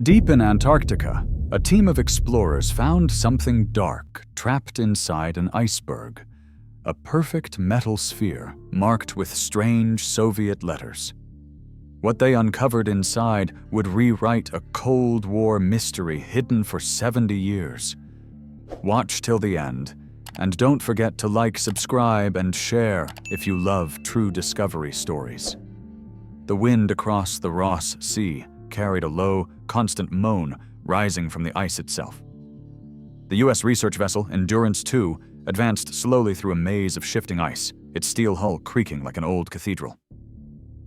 Deep in Antarctica, a team of explorers found something dark trapped inside an iceberg, a perfect metal sphere marked with strange Soviet letters. What they uncovered inside would rewrite a Cold War mystery hidden for 70 years. Watch till the end, and don't forget to like, subscribe, and share if you love true discovery stories. The wind across the Ross Sea carried a low, constant moan rising from the ice itself. The U.S. research vessel Endurance II advanced slowly through a maze of shifting ice, its steel hull creaking like an old cathedral.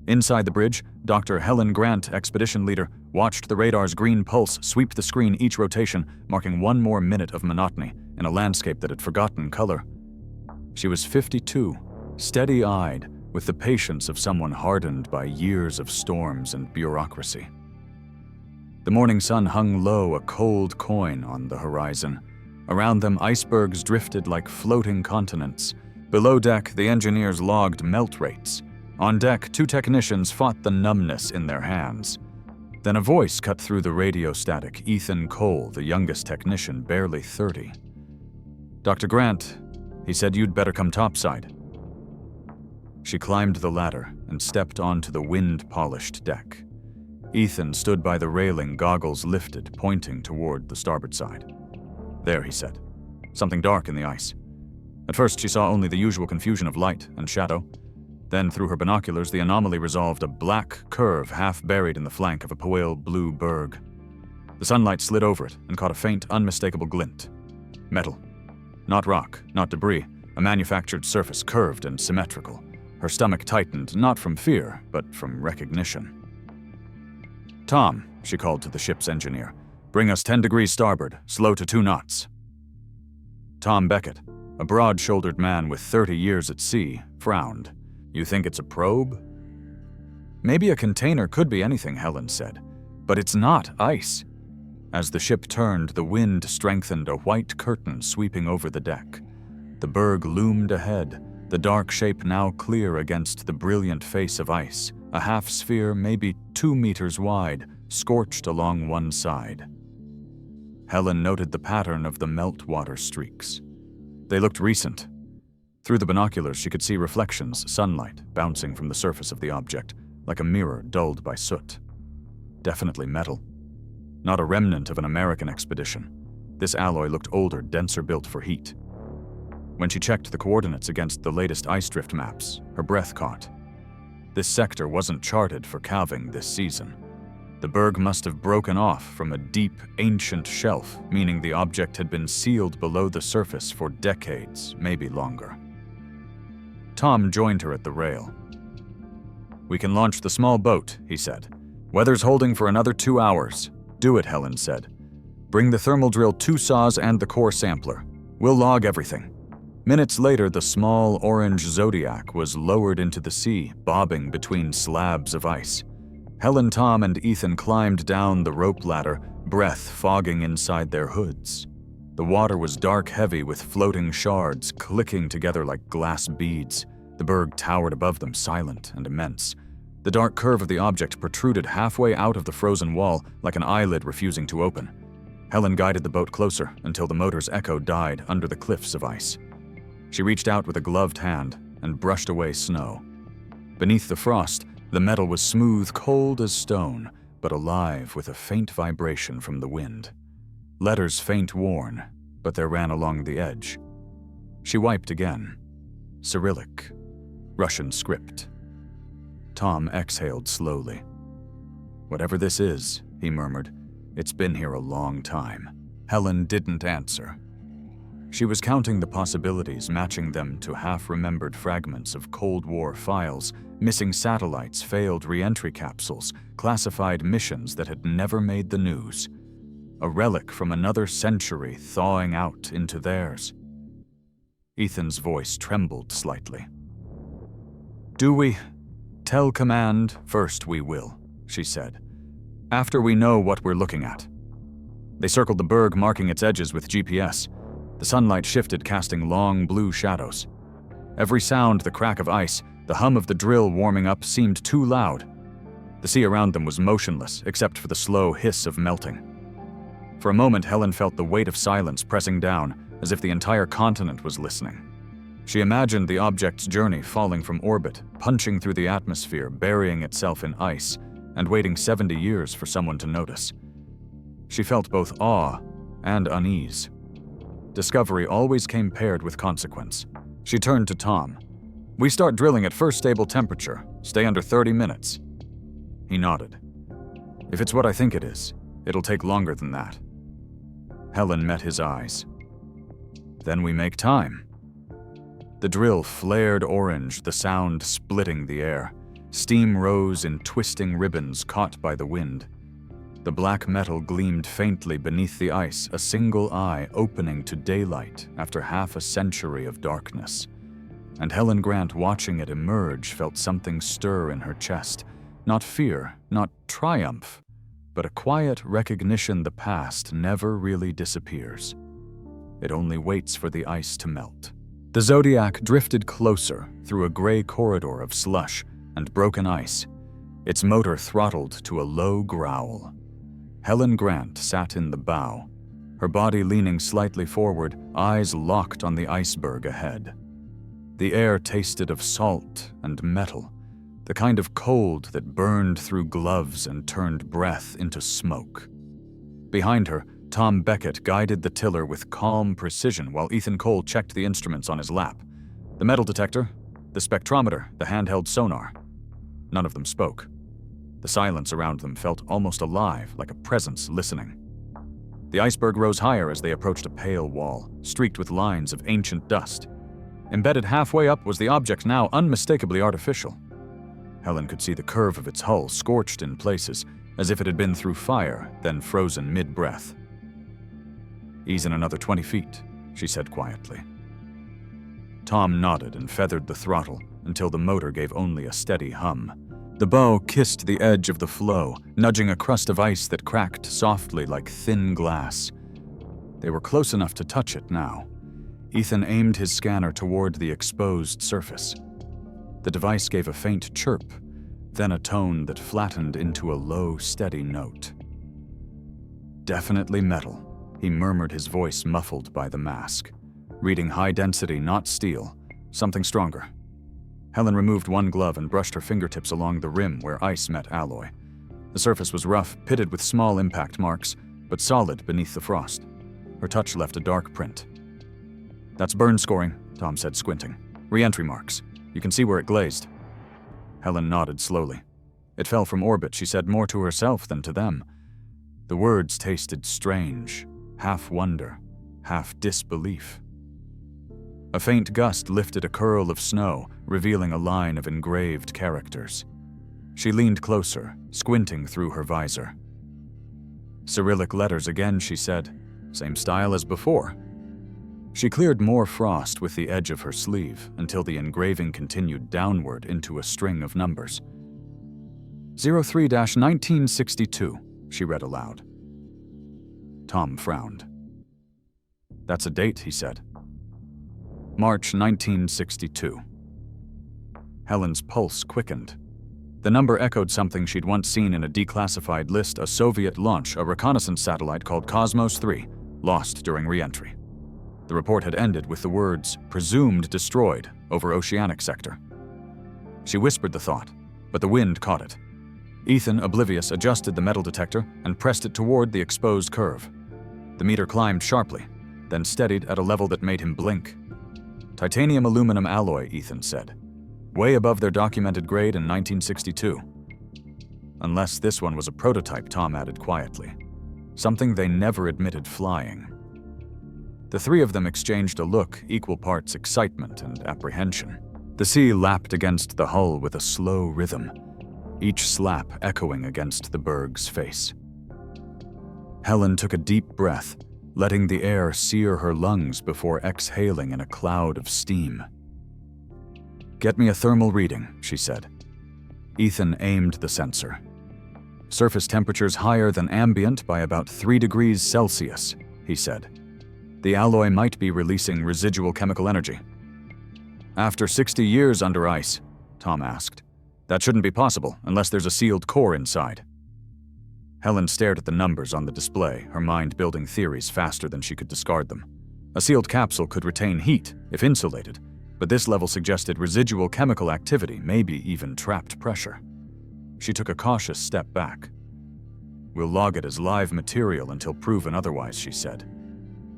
Inside the bridge, Dr. Helen Grant, expedition leader, watched the radar's green pulse sweep the screen each rotation, marking one more minute of monotony in a landscape that had forgotten color. She was 52, steady-eyed, with the patience of someone hardened by years of storms and bureaucracy. The morning sun hung low, a cold coin on the horizon. Around them, icebergs drifted like floating continents. Below deck, the engineers logged melt rates. On deck, two technicians fought the numbness in their hands. Then a voice cut through the radio static. Ethan Cole, the youngest technician, barely 30. "Dr. Grant," he said, "you'd better come topside." She climbed the ladder and stepped onto the wind-polished deck. Ethan stood by the railing, goggles lifted, pointing toward the starboard side. "There," he said. Something dark in the ice. At first, she saw only the usual confusion of light and shadow. Then, through her binoculars, the anomaly resolved a black curve half buried in the flank of a pale blue berg. The sunlight slid over it and caught a faint, unmistakable glint. Metal. Not rock, not debris, a manufactured surface, curved and symmetrical. Her stomach tightened, not from fear, but from recognition. "Tom," she called to the ship's engineer, "bring us 10 degrees starboard, slow to 2 knots. Tom Beckett, a broad-shouldered man with 30 years at sea, frowned. "You think it's a probe?" "Maybe a container, could be anything," Helen said. "But it's not ice." As the ship turned, the wind strengthened, a white curtain sweeping over the deck. The berg loomed ahead, the dark shape now clear against the brilliant face of ice, a half-sphere maybe 2 meters wide, scorched along one side. Helen noted the pattern of the meltwater streaks. They looked recent. Through the binoculars, she could see reflections, sunlight, bouncing from the surface of the object, like a mirror dulled by soot. Definitely metal. Not a remnant of an American expedition. This alloy looked older, denser built for heat. When she checked the coordinates against the latest ice drift maps, her breath caught. This sector wasn't charted for calving this season. The berg must have broken off from a deep, ancient shelf, meaning the object had been sealed below the surface for decades, maybe longer. Tom joined her at the rail. "We can launch the small boat," he said. "Weather's holding for another 2 hours. "Do it," Helen said. "Bring the thermal drill, 2 saws, and the core sampler. We'll log everything." Minutes later, the small orange Zodiac was lowered into the sea, bobbing between slabs of ice. Helen, Tom, and Ethan climbed down the rope ladder, breath fogging inside their hoods. The water was dark heavy with floating shards clicking together like glass beads. The berg towered above them, silent and immense. The dark curve of the object protruded halfway out of the frozen wall, like an eyelid refusing to open. Helen guided the boat closer until the motor's echo died under the cliffs of ice. She reached out with a gloved hand and brushed away snow. Beneath the frost, the metal was smooth, cold as stone, but alive with a faint vibration from the wind. Letters faint worn, but there ran along the edge. She wiped again. Cyrillic. Russian script. Tom exhaled slowly. "Whatever this is," he murmured, "it's been here a long time." Helen didn't answer. She was counting the possibilities, matching them to half-remembered fragments of Cold War files, missing satellites, failed re-entry capsules, classified missions that had never made the news. A relic from another century thawing out into theirs. Ethan's voice trembled slightly. "Do we? Tell command first we will," she said. "After we know what we're looking at." They circled the berg, marking its edges with GPS. The sunlight shifted, casting long blue shadows. Every sound, the crack of ice, the hum of the drill warming up, seemed too loud. The sea around them was motionless, except for the slow hiss of melting. For a moment, Helen felt the weight of silence pressing down, as if the entire continent was listening. She imagined the object's journey falling from orbit, punching through the atmosphere, burying itself in ice, and waiting 70 years for someone to notice. She felt both awe and unease. Discovery always came paired with consequence. She turned to Tom. "We start drilling at first stable temperature. Stay under 30 minutes. He nodded. "If it's what I think it is, it'll take longer than that." Helen met his eyes. "Then we make time." The drill flared orange, the sound splitting the air. Steam rose in twisting ribbons caught by the wind. The black metal gleamed faintly beneath the ice, a single eye opening to daylight after half a century of darkness. And Helen Grant, watching it emerge, felt something stir in her chest. Not fear, not triumph, but a quiet recognition the past never really disappears. It only waits for the ice to melt. The Zodiac drifted closer through a gray corridor of slush and broken ice, its motor throttled to a low growl. Helen Grant sat in the bow, her body leaning slightly forward, eyes locked on the iceberg ahead. The air tasted of salt and metal, the kind of cold that burned through gloves and turned breath into smoke. Behind her, Tom Beckett guided the tiller with calm precision while Ethan Cole checked the instruments on his lap. The metal detector, the spectrometer, the handheld sonar. None of them spoke. The silence around them felt almost alive, like a presence listening. The iceberg rose higher as they approached a pale wall, streaked with lines of ancient dust. Embedded halfway up was the object now unmistakably artificial. Helen could see the curve of its hull scorched in places, as if it had been through fire, then frozen mid-breath. "Ease in another 20 feet, she said quietly. Tom nodded and feathered the throttle until the motor gave only a steady hum. The bow kissed the edge of the floe, nudging a crust of ice that cracked softly like thin glass. They were close enough to touch it now. Ethan aimed his scanner toward the exposed surface. The device gave a faint chirp, then a tone that flattened into a low, steady note. "Definitely metal," he murmured, his voice muffled by the mask. "Reading high density, not steel. Something stronger." Helen removed one glove and brushed her fingertips along the rim where ice met alloy. The surface was rough, pitted with small impact marks, but solid beneath the frost. Her touch left a dark print. "That's burn scoring," Tom said, squinting. "Re-entry marks. You can see where it glazed." Helen nodded slowly. "It fell from orbit," she said, more to herself than to them. The words tasted strange, half wonder, half disbelief. A faint gust lifted a curl of snow, revealing a line of engraved characters. She leaned closer, squinting through her visor. "Cyrillic letters again," she said. "Same style as before." She cleared more frost with the edge of her sleeve until the engraving continued downward into a string of numbers. 03-1962, she read aloud. Tom frowned. "That's a date," he said. March 1962. Helen's pulse quickened. The number echoed something she'd once seen in a declassified list: a Soviet launch, a reconnaissance satellite called Cosmos 3, lost during re-entry. The report had ended with the words, "presumed destroyed," over oceanic sector. She whispered the thought, but the wind caught it. Ethan, oblivious, adjusted the metal detector and pressed it toward the exposed curve. The meter climbed sharply, then steadied at a level that made him blink. "Titanium aluminum alloy," Ethan said. "Way above their documented grade in 1962. Unless this one was a prototype," Tom added quietly. "Something they never admitted flying." The three of them exchanged a look, equal parts excitement and apprehension. The sea lapped against the hull with a slow rhythm, each slap echoing against the berg's face. Helen took a deep breath, letting the air sear her lungs before exhaling in a cloud of steam. "Get me a thermal reading," she said. Ethan aimed the sensor. "Surface temperatures higher than ambient by about 3 degrees Celsius, he said. "The alloy might be releasing residual chemical energy." "After 60 years under ice?" Tom asked. That shouldn't be possible unless there's a sealed core inside. Helen stared at the numbers on the display, her mind building theories faster than she could discard them. A sealed capsule could retain heat, if insulated, but this level suggested residual chemical activity, maybe even trapped pressure. She took a cautious step back. "We'll log it as live material until proven otherwise," she said.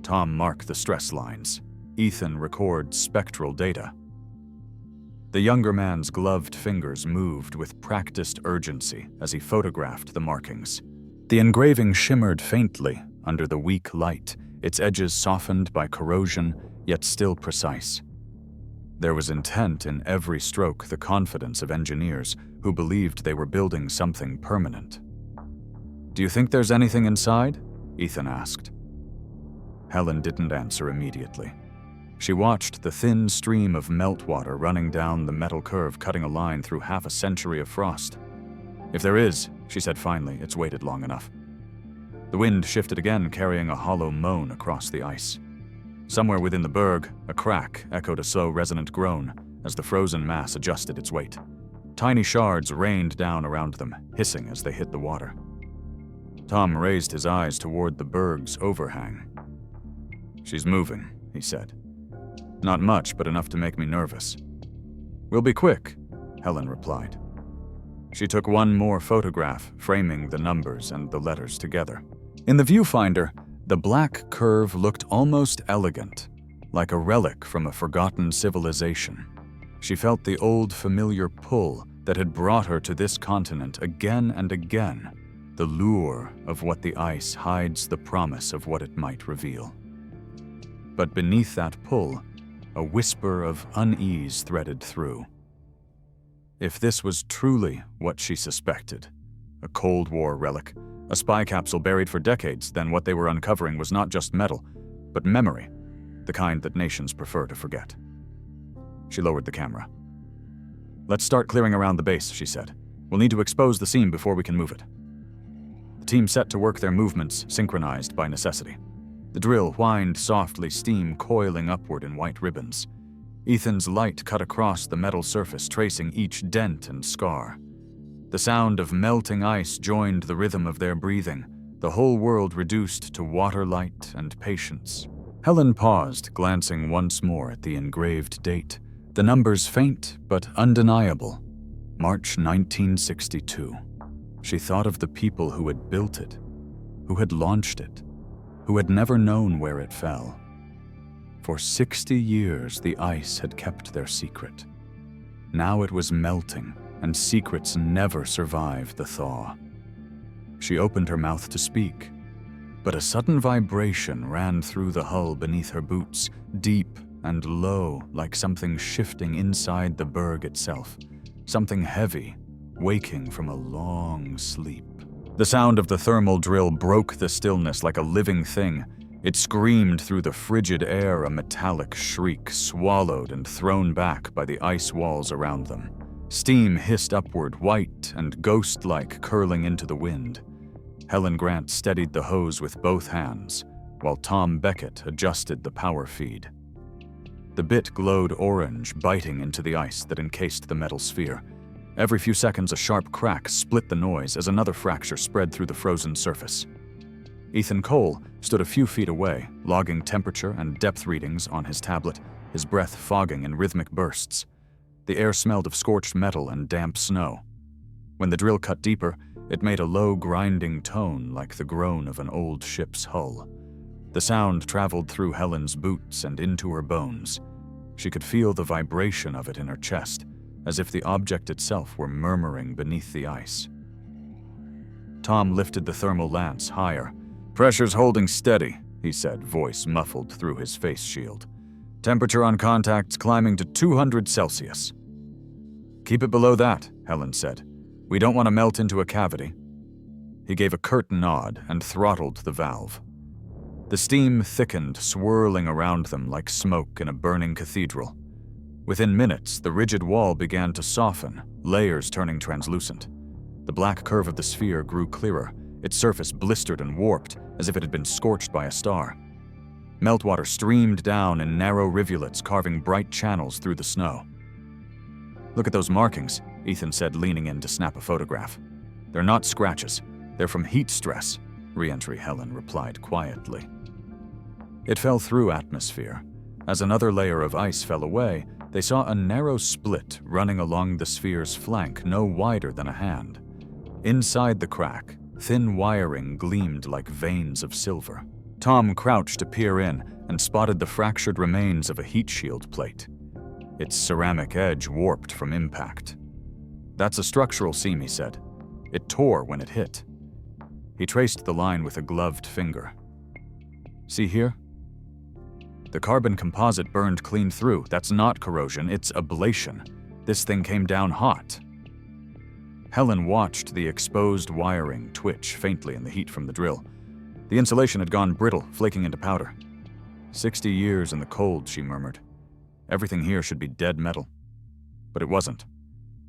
Tom marked the stress lines. Ethan records spectral data. The younger man's gloved fingers moved with practiced urgency as he photographed the markings. The engraving shimmered faintly under the weak light, its edges softened by corrosion, yet still precise. There was intent in every stroke, the confidence of engineers who believed they were building something permanent. "Do you think there's anything inside?" Ethan asked. Helen didn't answer immediately. She watched the thin stream of meltwater running down the metal curve, cutting a line through half a century of frost. "If there is," she said finally, "it's waited long enough." The wind shifted again, carrying a hollow moan across the ice. Somewhere within the berg, a crack echoed a slow, resonant groan as the frozen mass adjusted its weight. Tiny shards rained down around them, hissing as they hit the water. Tom raised his eyes toward the berg's overhang. "She's moving," he said. "Not much, but enough to make me nervous." "We'll be quick," Helen replied. She took one more photograph, framing the numbers and the letters together. In the viewfinder, the black curve looked almost elegant, like a relic from a forgotten civilization. She felt the old familiar pull that had brought her to this continent again and again, the lure of what the ice hides, the promise of what it might reveal. But beneath that pull, a whisper of unease threaded through. If this was truly what she suspected, a Cold War relic, a spy capsule buried for decades, then what they were uncovering was not just metal, but memory, the kind that nations prefer to forget. She lowered the camera. "Let's start clearing around the base," she said. "We'll need to expose the seam before we can move it." The team set to work, their movements synchronized by necessity. The drill whined softly, steam coiling upward in white ribbons. Ethan's light cut across the metal surface, tracing each dent and scar. The sound of melting ice joined the rhythm of their breathing, the whole world reduced to water light and patience. Helen paused, glancing once more at the engraved date. The numbers faint but undeniable. March 1962. She thought of the people who had built it, who had launched it, who had never known where it fell. For 60 years, the ice had kept their secret. Now it was melting, and secrets never survive the thaw. She opened her mouth to speak, but a sudden vibration ran through the hull beneath her boots, deep and low, like something shifting inside the berg itself, something heavy, waking from a long sleep. The sound of the thermal drill broke the stillness like a living thing. It screamed through the frigid air, a metallic shriek, swallowed and thrown back by the ice walls around them. Steam hissed upward, white and ghost-like, curling into the wind. Helen Grant steadied the hose with both hands, while Tom Beckett adjusted the power feed. The bit glowed orange, biting into the ice that encased the metal sphere. Every few seconds, a sharp crack split the noise as another fracture spread through the frozen surface. Ethan Cole stood a few feet away, logging temperature and depth readings on his tablet, his breath fogging in rhythmic bursts. The air smelled of scorched metal and damp snow. When the drill cut deeper, it made a low, grinding tone like the groan of an old ship's hull. The sound traveled through Helen's boots and into her bones. She could feel the vibration of it in her chest, as if the object itself were murmuring beneath the ice. Tom lifted the thermal lance higher. "Pressure's holding steady," he said, voice muffled through his face shield. "Temperature on contact's climbing to 200 Celsius. "Keep it below that," Helen said. "We don't want to melt into a cavity." He gave a curt nod and throttled the valve. The steam thickened, swirling around them like smoke in a burning cathedral. Within minutes, the rigid wall began to soften, layers turning translucent. The black curve of the sphere grew clearer, its surface blistered and warped, as if it had been scorched by a star. Meltwater streamed down in narrow rivulets, carving bright channels through the snow. "Look at those markings," Ethan said, leaning in to snap a photograph. "They're not scratches. They're from heat stress," Re-entry Helen replied quietly. It fell through atmosphere. As another layer of ice fell away, they saw a narrow split running along the sphere's flank no wider than a hand. Inside the crack, thin wiring gleamed like veins of silver. Tom crouched to peer in and spotted the fractured remains of a heat shield plate. Its ceramic edge warped from impact. "That's a structural seam," he said. "It tore when it hit." He traced the line with a gloved finger. "See here? The carbon composite burned clean through. That's not corrosion, it's ablation. This thing came down hot." Helen watched the exposed wiring twitch faintly in the heat from the drill. The insulation had gone brittle, flaking into powder. 60 years in the cold, she murmured. Everything here should be dead metal. But it wasn't.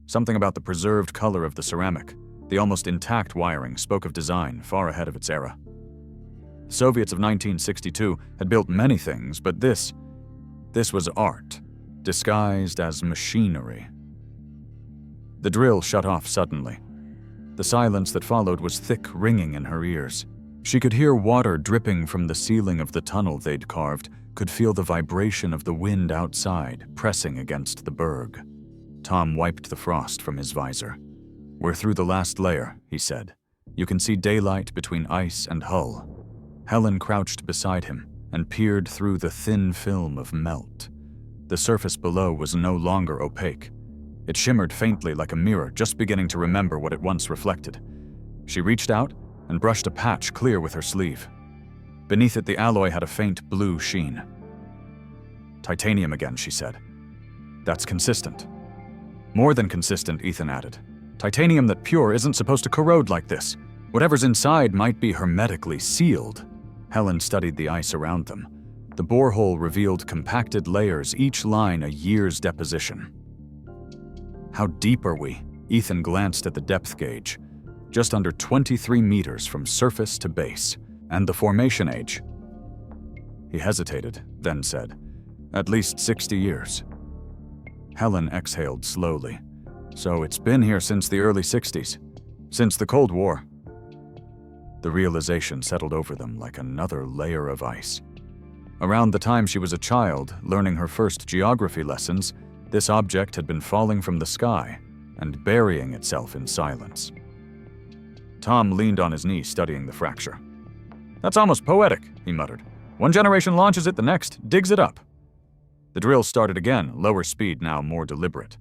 Something about the preserved color of the ceramic, the almost intact wiring, spoke of design far ahead of its era. The Soviets of 1962 had built many things, but this was art, disguised as machinery. The drill shut off suddenly. The silence that followed was thick ringing in her ears. She could hear water dripping from the ceiling of the tunnel they'd carved, could feel the vibration of the wind outside pressing against the berg. Tom wiped the frost from his visor. "We're through the last layer," he said. "You can see daylight between ice and hull." Helen crouched beside him and peered through the thin film of melt. The surface below was no longer opaque. It shimmered faintly like a mirror, just beginning to remember what it once reflected. She reached out and brushed a patch clear with her sleeve. Beneath it, the alloy had a faint blue sheen. "Titanium again," she said. "That's consistent." "More than consistent," Ethan added. "Titanium that pure isn't supposed to corrode like this. Whatever's inside might be hermetically sealed." Helen studied the ice around them. The borehole revealed compacted layers, each line a year's deposition. "How deep are we?" Ethan glanced at the depth gauge. Just under 23 meters from surface to base. "And the formation age?" He hesitated, then said, "At least 60 years." Helen exhaled slowly. "So it's been here since the early 60s. Since the Cold War." The realization settled over them like another layer of ice. Around the time she was a child, learning her first geography lessons, this object had been falling from the sky and burying itself in silence. Tom leaned on his knee, studying the fracture. "That's almost poetic," he muttered. "One generation launches it, the next digs it up." The drill started again, lower speed now more deliberate.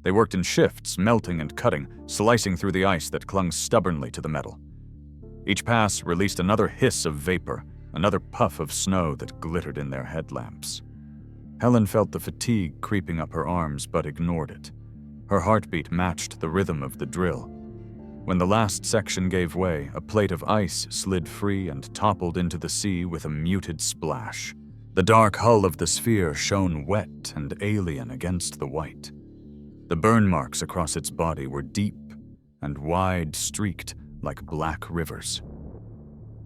They worked in shifts, melting and cutting, slicing through the ice that clung stubbornly to the metal. Each pass released another hiss of vapor, another puff of snow that glittered in their headlamps. Helen felt the fatigue creeping up her arms but ignored it. Her heartbeat matched the rhythm of the drill. When the last section gave way, a plate of ice slid free and toppled into the sea with a muted splash. The dark hull of the sphere shone wet and alien against the white. The burn marks across its body were deep and wide, streaked like black rivers.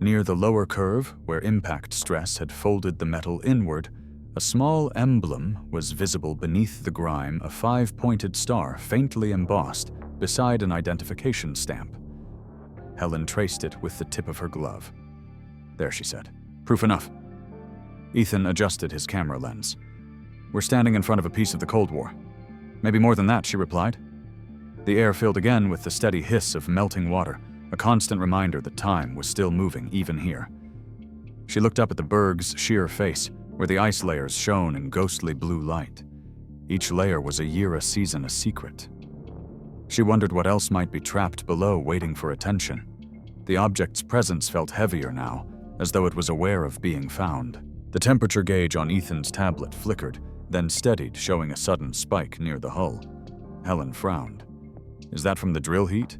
Near the lower curve, where impact stress had folded the metal inward, a small emblem was visible beneath the grime, a 5-pointed star faintly embossed beside an identification stamp. Helen traced it with the tip of her glove. "There," she said. "Proof enough." Ethan adjusted his camera lens. "We're standing in front of a piece of the Cold War." "Maybe more than that," she replied. The air filled again with the steady hiss of melting water, a constant reminder that time was still moving even here. She looked up at the berg's sheer face, where the ice layers shone in ghostly blue light. Each layer was a year, a season, a secret. She wondered what else might be trapped below, waiting for attention. The object's presence felt heavier now, as though it was aware of being found. The temperature gauge on Ethan's tablet flickered, then steadied, showing a sudden spike near the hull. Helen frowned. "Is that from the drill heat?"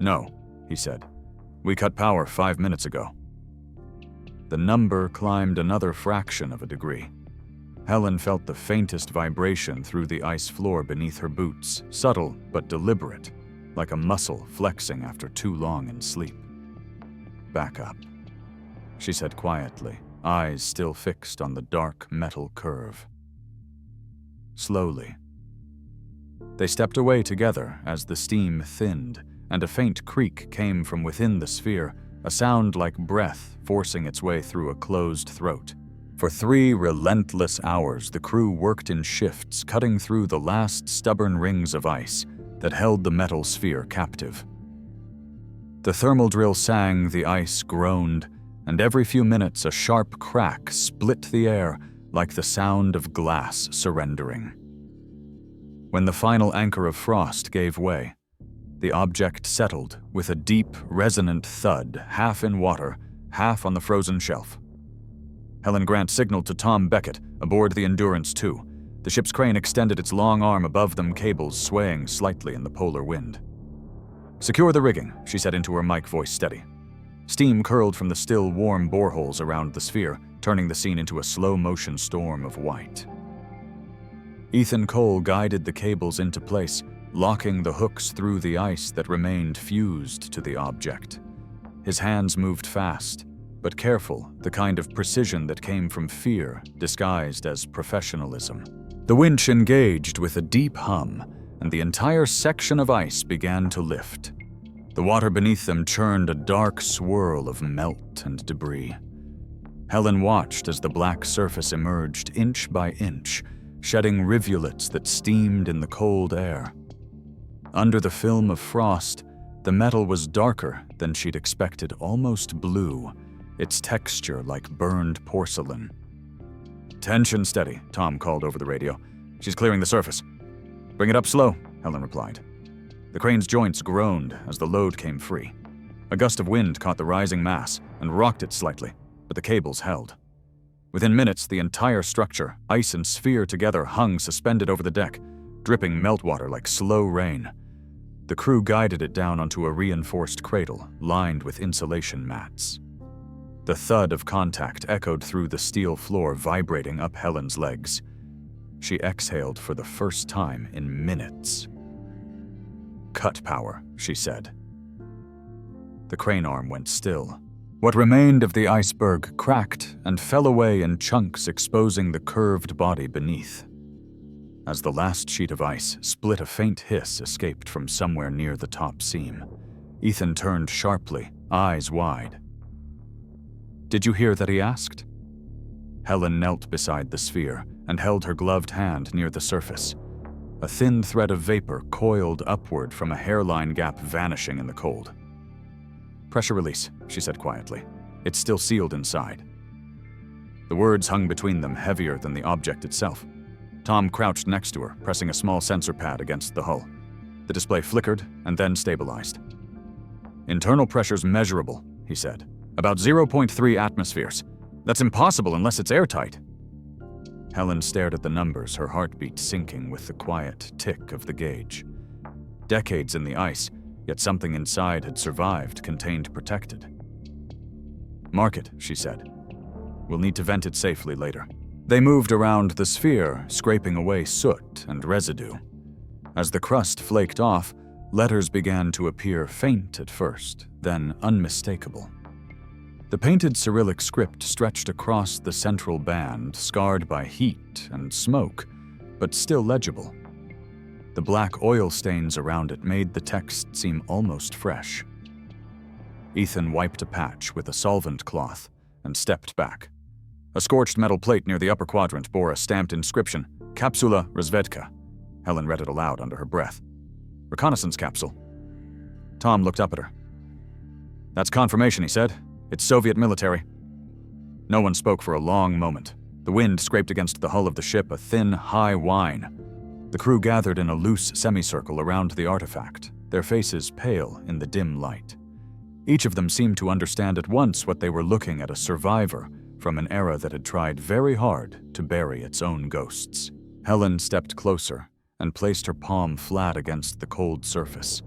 "No," he said. "We cut power 5 minutes ago." The number climbed another fraction of a degree. Helen felt the faintest vibration through the ice floor beneath her boots, subtle but deliberate, like a muscle flexing after too long in sleep. "Back up," she said quietly, eyes still fixed on the dark metal curve. Slowly, They stepped away together as the steam thinned, and a faint creak came from within the sphere, a sound like breath forcing its way through a closed throat. For 3 relentless hours, the crew worked in shifts, cutting through the last stubborn rings of ice that held the metal sphere captive. The thermal drill sang, the ice groaned, and every few minutes a sharp crack split the air like the sound of glass surrendering. When the final anchor of frost gave way, the object settled with a deep, resonant thud, half in water, half on the frozen shelf. Helen Grant signaled to Tom Beckett aboard the Endurance 2. The ship's crane extended its long arm above them, cables swaying slightly in the polar wind. "Secure the rigging," she said into her mic, voice steady. Steam curled from the still warm boreholes around the sphere, turning the scene into a slow-motion storm of white. Ethan Cole guided the cables into place, locking the hooks through the ice that remained fused to the object. His hands moved fast, but careful, the kind of precision that came from fear disguised as professionalism. The winch engaged with a deep hum, and the entire section of ice began to lift. The water beneath them churned a dark swirl of melt and debris. Helen watched as the black surface emerged inch by inch, shedding rivulets that steamed in the cold air. Under the film of frost, the metal was darker than she'd expected, almost blue, its texture like burned porcelain. "Tension steady," Tom called over the radio. "She's clearing the surface." "Bring it up slow," Helen replied. The crane's joints groaned as the load came free. A gust of wind caught the rising mass and rocked it slightly, but the cables held. Within minutes, the entire structure, ice and sphere together, hung suspended over the deck, dripping meltwater like slow rain. The crew guided it down onto a reinforced cradle lined with insulation mats. The thud of contact echoed through the steel floor, vibrating up Helen's legs. She exhaled for the first time in minutes. "Cut power," she said. The crane arm went still. What remained of the iceberg cracked and fell away in chunks, exposing the curved body beneath. As the last sheet of ice split, a faint hiss escaped from somewhere near the top seam. Ethan turned sharply, eyes wide. "Did you hear that?" he asked. Helen knelt beside the sphere and held her gloved hand near the surface. A thin thread of vapor coiled upward from a hairline gap, vanishing in the cold. "Pressure release," she said quietly. "It's still sealed inside." The words hung between them, heavier than the object itself. Tom crouched next to her, pressing a small sensor pad against the hull. The display flickered and then stabilized. "Internal pressure's measurable," he said. "About 0.3 atmospheres. That's impossible unless it's airtight." Helen stared at the numbers, her heartbeat sinking with the quiet tick of the gauge. Decades in the ice, yet something inside had survived, contained, protected. "Mark it," she said. "We'll need to vent it safely later." They moved around the sphere, scraping away soot and residue. As the crust flaked off, letters began to appear, faint at first, then unmistakable. The painted Cyrillic script stretched across the central band, scarred by heat and smoke, but still legible. The black oil stains around it made the text seem almost fresh. Ethan wiped a patch with a solvent cloth and stepped back. A scorched metal plate near the upper quadrant bore a stamped inscription, "Kapsula Rozvedka." Helen read it aloud under her breath. "Reconnaissance capsule." Tom looked up at her. "That's confirmation," he said. "It's Soviet military." No one spoke for a long moment. The wind scraped against the hull of the ship, a thin, high whine. The crew gathered in a loose semicircle around the artifact, their faces pale in the dim light. Each of them seemed to understand at once what they were looking at: a survivor from an era that had tried very hard to bury its own ghosts. Helen stepped closer and placed her palm flat against the cold surface.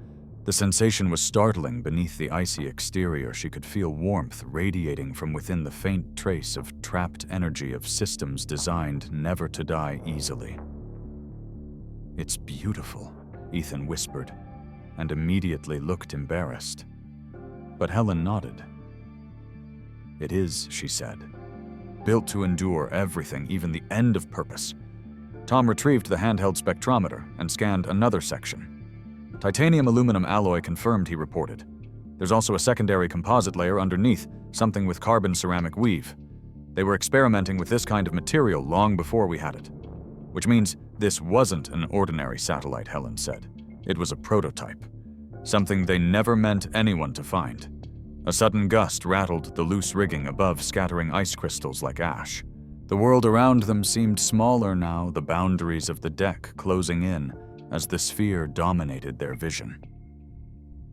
The sensation was startling. Beneath the icy exterior, she could feel warmth radiating from within, the faint trace of trapped energy of systems designed never to die easily. "It's beautiful," Ethan whispered, and immediately looked embarrassed. But Helen nodded. "It is," she said. "Built to endure everything, even the end of purpose. Tom retrieved the handheld spectrometer and scanned another section. Titanium-aluminum alloy confirmed, he reported. There's also a secondary composite layer underneath, something with carbon-ceramic weave. They were experimenting with this kind of material long before we had it. Which means this wasn't an ordinary satellite, Helen said. It was a prototype. Something they never meant anyone to find. A sudden gust rattled the loose rigging above, scattering ice crystals like ash. The world around them seemed smaller now, the boundaries of the deck closing in as the sphere dominated their vision.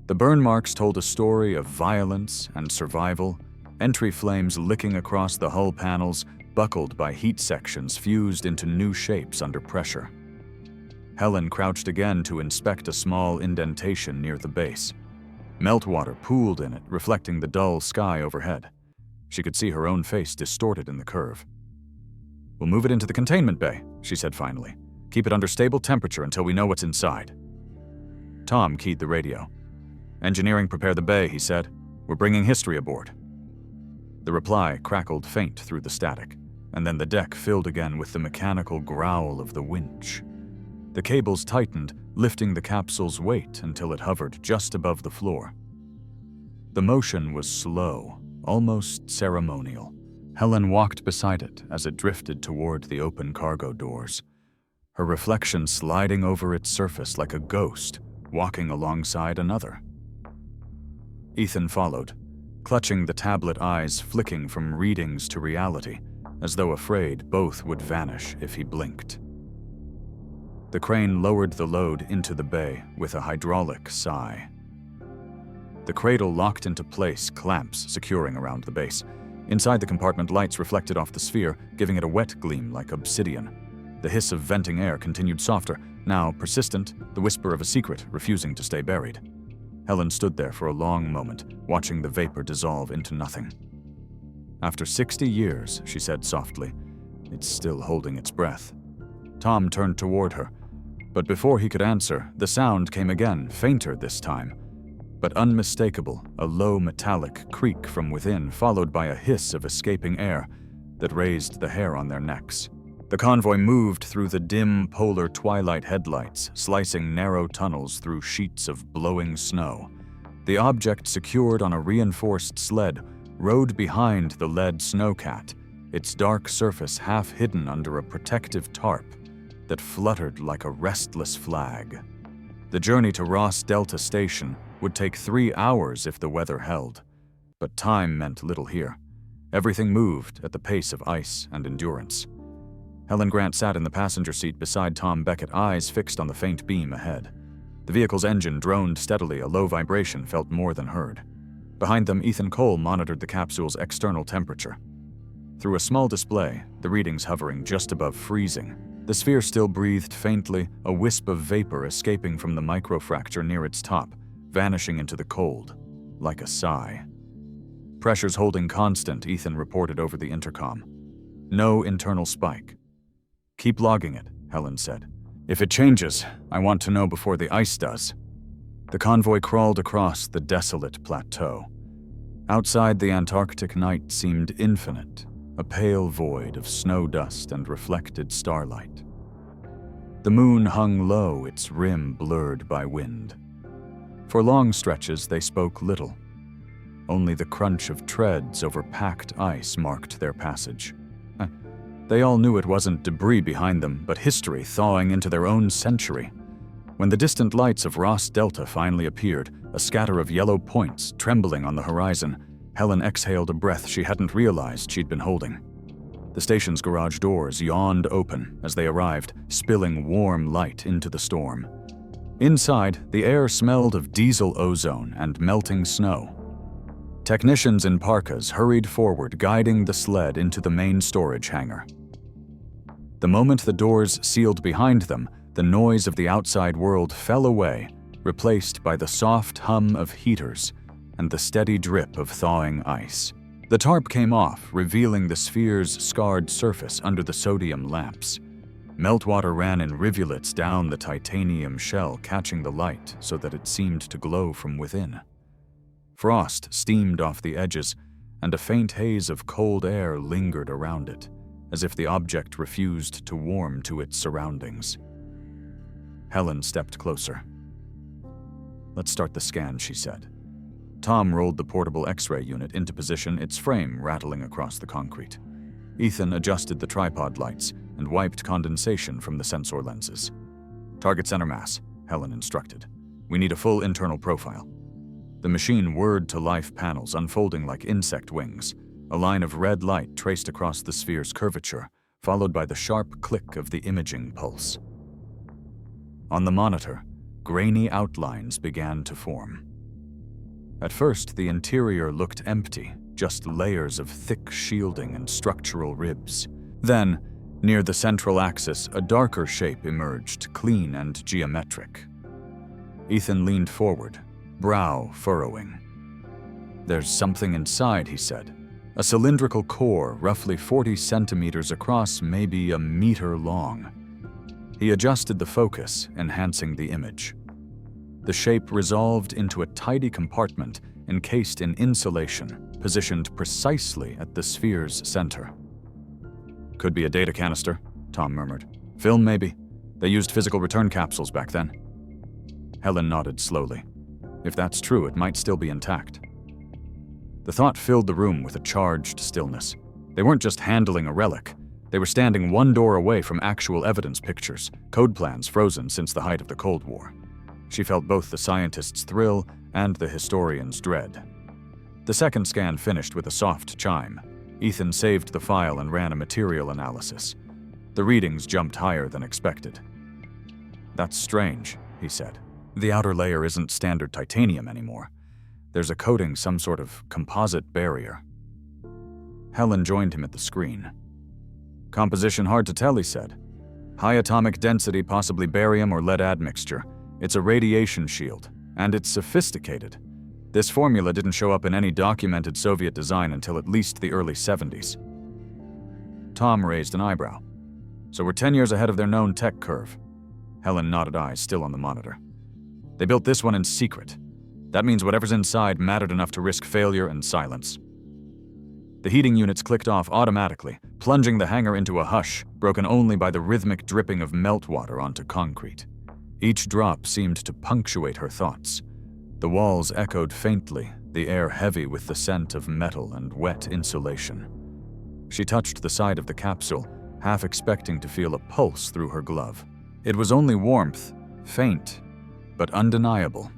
The burn marks told a story of violence and survival, entry flames licking across the hull panels, buckled by heat sections fused into new shapes under pressure. Helen crouched again to inspect a small indentation near the base. Meltwater pooled in it, reflecting the dull sky overhead. She could see her own face distorted in the curve. "We'll move it into the containment bay," she said finally. "Keep it under stable temperature until we know what's inside." Tom keyed the radio. "Engineering, prepare the bay," he said. "We're bringing history aboard." The reply crackled faint through the static, and then the deck filled again with the mechanical growl of the winch. The cables tightened, lifting the capsule's weight until it hovered just above the floor. The motion was slow, almost ceremonial. Helen walked beside it as it drifted toward the open cargo doors, her reflection sliding over its surface like a ghost walking alongside another. Ethan followed, clutching the tablet eyes flicking from readings to reality, as though afraid both would vanish if he blinked. The crane lowered the load into the bay with a hydraulic sigh. The cradle locked into place, clamps securing around the base. Inside the compartment, lights reflected off the sphere, giving it a wet gleam like obsidian. The hiss of venting air continued softer, now persistent, the whisper of a secret refusing to stay buried. Helen stood there for a long moment, watching the vapor dissolve into nothing. "After 60 years," she said softly, "it's still holding its breath." Tom turned toward her, but before he could answer, the sound came again, fainter this time, but unmistakable, a low metallic creak from within, followed by a hiss of escaping air that raised the hair on their necks. The convoy moved through the dim polar twilight headlights, slicing narrow tunnels through sheets of blowing snow. The object, secured on a reinforced sled, rode behind the lead snowcat, its dark surface half hidden under a protective tarp that fluttered like a restless flag. The journey to Ross Delta Station would take 3 hours if the weather held, but time meant little here. Everything moved at the pace of ice and endurance. Helen Grant sat in the passenger seat beside Tom Beckett, eyes fixed on the faint beam ahead. The vehicle's engine droned steadily, a low vibration felt more than heard. Behind them, Ethan Cole monitored the capsule's external temperature. Through a small display, the readings hovering just above freezing, the sphere still breathed faintly, a wisp of vapor escaping from the microfracture near its top, vanishing into the cold, like a sigh. "Pressure's holding constant," Ethan reported over the intercom. "No internal spike." "Keep logging it," Helen said. "If it changes, I want to know before the ice does." The convoy crawled across the desolate plateau. Outside, the Antarctic night seemed infinite, a pale void of snow dust and reflected starlight. The moon hung low, its rim blurred by wind. For long stretches, they spoke little. Only the crunch of treads over packed ice marked their passage. They all knew it wasn't debris behind them, but history thawing into their own century. When the distant lights of Ross Delta finally appeared, a scatter of yellow points trembling on the horizon, Helen exhaled a breath she hadn't realized she'd been holding. The station's garage doors yawned open as they arrived, spilling warm light into the storm. Inside, the air smelled of diesel ozone and melting snow. Technicians in parkas hurried forward, guiding the sled into the main storage hangar. The moment the doors sealed behind them, the noise of the outside world fell away, replaced by the soft hum of heaters and the steady drip of thawing ice. The tarp came off, revealing the sphere's scarred surface under the sodium lamps. Meltwater ran in rivulets down the titanium shell, catching the light so that it seemed to glow from within. Frost steamed off the edges, and a faint haze of cold air lingered around it, as if the object refused to warm to its surroundings. Helen stepped closer. "Let's start the scan," she said. Tom rolled the portable X-ray unit into position, its frame rattling across the concrete. Ethan adjusted the tripod lights and wiped condensation from the sensor lenses. "Target center mass," Helen instructed. "We need a full internal profile." The machine whirred to life panels unfolding like insect wings. A line of red light traced across the sphere's curvature, followed by the sharp click of the imaging pulse. On the monitor, grainy outlines began to form. At first, the interior looked empty, just layers of thick shielding and structural ribs. Then, near the central axis, a darker shape emerged, clean and geometric. Ethan leaned forward, brow furrowing. "There's something inside," he said. "A cylindrical core, roughly 40 centimeters across, maybe a meter long." He adjusted the focus, enhancing the image. The shape resolved into a tidy compartment encased in insulation, positioned precisely at the sphere's center. "Could be a data canister," Tom murmured. "Film, maybe. They used physical return capsules back then." Helen nodded slowly. If that's true, it might still be intact. The thought filled the room with a charged stillness. They weren't just handling a relic. They were standing one door away from actual evidence pictures, code plans frozen since the height of the Cold War. She felt both the scientist's thrill and the historian's dread. The second scan finished with a soft chime. Ethan saved the file and ran a material analysis. The readings jumped higher than expected. "That's strange," he said. "The outer layer isn't standard titanium anymore. There's a coating, some sort of composite barrier." Helen joined him at the screen. "Composition hard to tell," he said. "High atomic density, possibly barium or lead admixture. It's a radiation shield, and it's sophisticated. This formula didn't show up in any documented Soviet design until at least the early 70s. Tom raised an eyebrow. "So we're 10 years ahead of their known tech curve." Helen nodded, eyes still on the monitor. "They built this one in secret. That means whatever's inside mattered enough to risk failure and silence." The heating units clicked off automatically, plunging the hangar into a hush, broken only by the rhythmic dripping of meltwater onto concrete. Each drop seemed to punctuate her thoughts. The walls echoed faintly, the air heavy with the scent of metal and wet insulation. She touched the side of the capsule, half expecting to feel a pulse through her glove. It was only warmth, faint, but undeniable.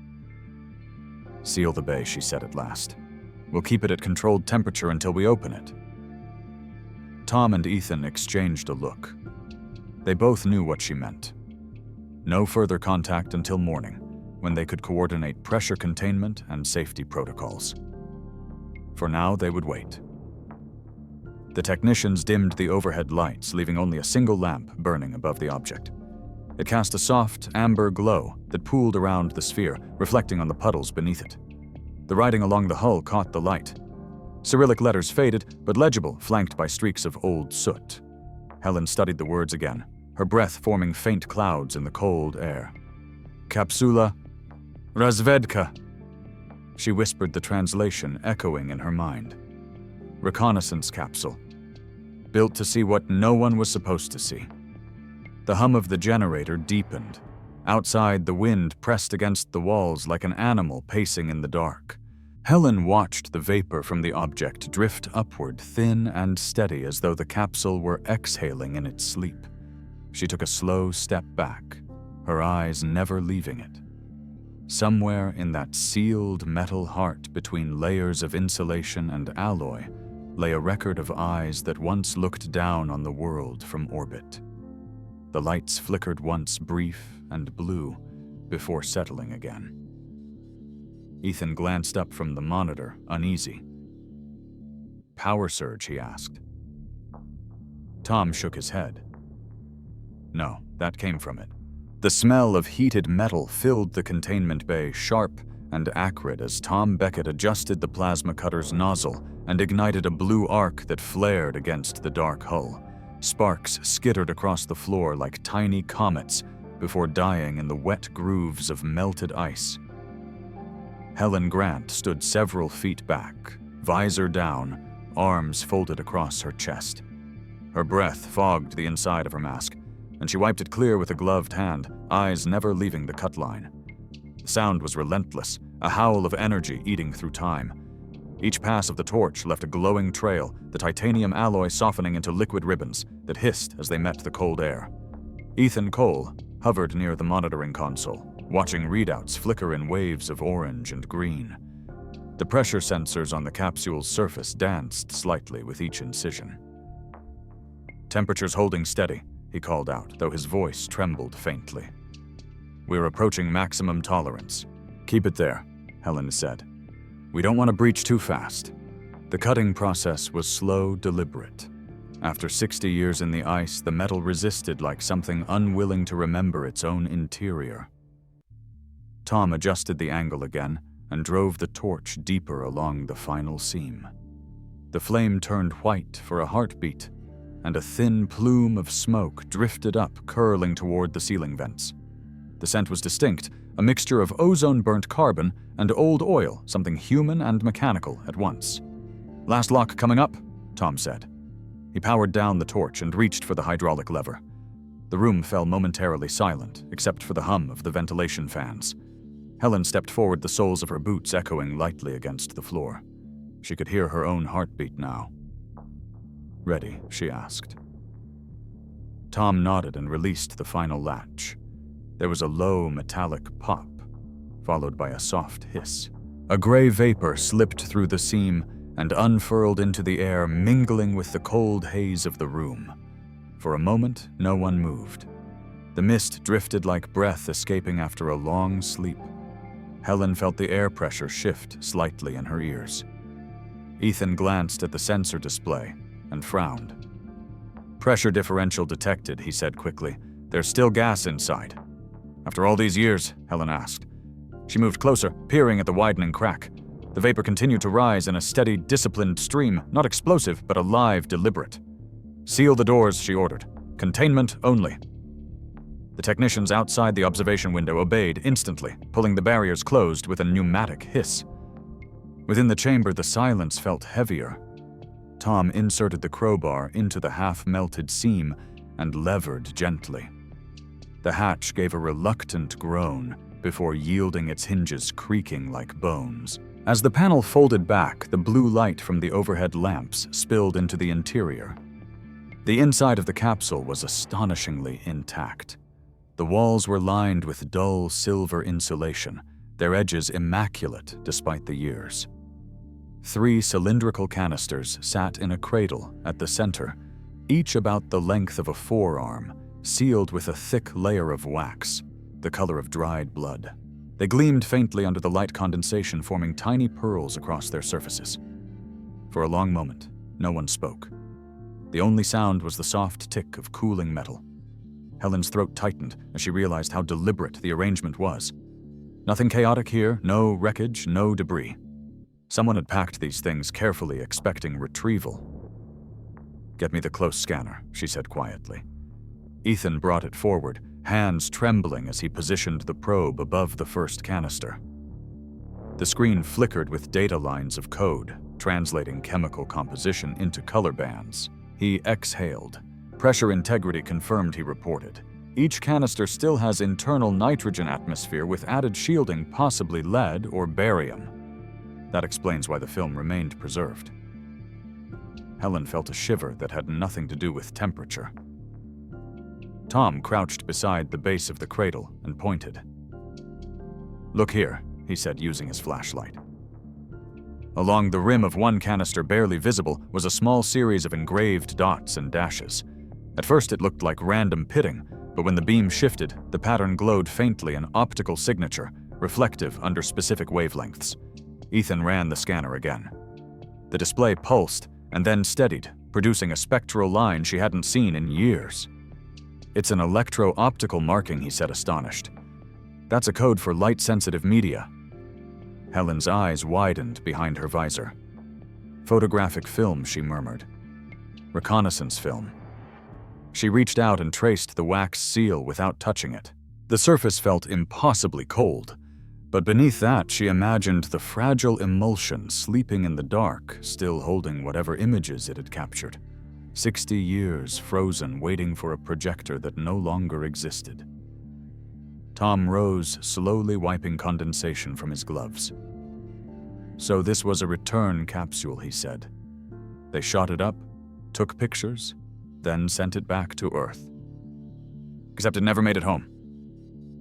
"Seal the bay," she said at last. "We'll keep it at controlled temperature until we open it." Tom and Ethan exchanged a look. They both knew what she meant. No further contact until morning, when they could coordinate pressure containment and safety protocols. For now, they would wait. The technicians dimmed the overhead lights, leaving only a single lamp burning above the object. It cast a soft, amber glow that pooled around the sphere, reflecting on the puddles beneath it. The writing along the hull caught the light. Cyrillic letters faded, but legible, flanked by streaks of old soot. Helen studied the words again, her breath forming faint clouds in the cold air. "Capsula Razvedka." She whispered the translation, echoing in her mind. "Reconnaissance capsule. Built to see what no one was supposed to see." The hum of the generator deepened. Outside, the wind pressed against the walls like an animal pacing in the dark. Helen watched the vapor from the object drift upward, thin and steady, as though the capsule were exhaling in its sleep. She took a slow step back, her eyes never leaving it. Somewhere in that sealed metal heart between layers of insulation and alloy lay a record of eyes that once looked down on the world from orbit. The lights flickered once brief and blue before settling again. Ethan glanced up from the monitor, uneasy. "Power surge?" he asked. Tom shook his head. No, that came from it. The smell of heated metal filled the containment bay, sharp and acrid, as Tom Beckett adjusted the plasma cutter's nozzle and ignited a blue arc that flared against the dark hull. Sparks skittered across the floor like tiny comets before dying in the wet grooves of melted ice. Helen Grant stood several feet back, visor down, arms folded across her chest. Her breath fogged the inside of her mask, and she wiped it clear with a gloved hand, eyes never leaving the cut line. The sound was relentless, a howl of energy eating through time. Each pass of the torch left a glowing trail, the titanium alloy softening into liquid ribbons that hissed as they met the cold air. Ethan Cole hovered near the monitoring console, watching readouts flicker in waves of orange and green. The pressure sensors on the capsule's surface danced slightly with each incision. "Temperature's holding steady," he called out, though his voice trembled faintly. "We're approaching maximum tolerance." "Keep it there," Helen said. "We don't want to breach too fast." The cutting process was slow, deliberate. After 60 years in the ice, the metal resisted like something unwilling to remember its own interior. Tom adjusted the angle again and drove the torch deeper along the final seam. The flame turned white for a heartbeat, and a thin plume of smoke drifted up, curling toward the ceiling vents. The scent was distinct, a mixture of ozone-burnt carbon and old oil, something human and mechanical at once. "Last lock coming up," Tom said. He powered down the torch and reached for the hydraulic lever. The room fell momentarily silent, except for the hum of the ventilation fans. Helen stepped forward, the soles of her boots echoing lightly against the floor. She could hear her own heartbeat now. "Ready?" she asked. Tom nodded and released the final latch. There was a low metallic pop, followed by a soft hiss. A gray vapor slipped through the seam and unfurled into the air, mingling with the cold haze of the room. For a moment, no one moved. The mist drifted like breath escaping after a long sleep. Helen felt the air pressure shift slightly in her ears. Ethan glanced at the sensor display and frowned. "Pressure differential detected," he said quickly. "There's still gas inside." "After all these years?" Helen asked. She moved closer, peering at the widening crack. The vapor continued to rise in a steady, disciplined stream, not explosive, but alive, deliberate. "Seal the doors," she ordered. "Containment only." The technicians outside the observation window obeyed instantly, pulling the barriers closed with a pneumatic hiss. Within the chamber, the silence felt heavier. Tom inserted the crowbar into the half-melted seam and levered gently. The hatch gave a reluctant groan before yielding, its hinges creaking like bones. As the panel folded back, the blue light from the overhead lamps spilled into the interior. The inside of the capsule was astonishingly intact. The walls were lined with dull silver insulation, their edges immaculate despite the years. 3 cylindrical canisters sat in a cradle at the center, each about the length of a forearm, sealed with a thick layer of wax, the color of dried blood. They gleamed faintly under the light condensation, forming tiny pearls across their surfaces. For a long moment, no one spoke. The only sound was the soft tick of cooling metal. Helen's throat tightened as she realized how deliberate the arrangement was. Nothing chaotic here, no wreckage, no debris. Someone had packed these things carefully, expecting retrieval. "Get me the close scanner," she said quietly. Ethan brought it forward, hands trembling as he positioned the probe above the first canister. The screen flickered with data lines of code, translating chemical composition into color bands. He exhaled. Pressure integrity confirmed, he reported. Each canister still has internal nitrogen atmosphere with added shielding, possibly lead or barium. That explains why the film remained preserved. Helen felt a shiver that had nothing to do with temperature. Tom crouched beside the base of the cradle and pointed. "Look here," he said, using his flashlight. Along the rim of one canister, barely visible, was a small series of engraved dots and dashes. At first it looked like random pitting, but when the beam shifted, the pattern glowed faintly, an optical signature, reflective under specific wavelengths. Ethan ran the scanner again. The display pulsed and then steadied, producing a spectral line she hadn't seen in years. "It's an electro-optical marking," he said, astonished. "That's a code for light-sensitive media." Helen's eyes widened behind her visor. "Photographic film," she murmured. "Reconnaissance film." She reached out and traced the wax seal without touching it. The surface felt impossibly cold, but beneath that she imagined the fragile emulsion sleeping in the dark, still holding whatever images it had captured. 60 years frozen, waiting for a projector that no longer existed. Tom rose, slowly wiping condensation from his gloves. So this was a return capsule, he said. They shot it up, took pictures, then sent it back to Earth. Except it never made it home.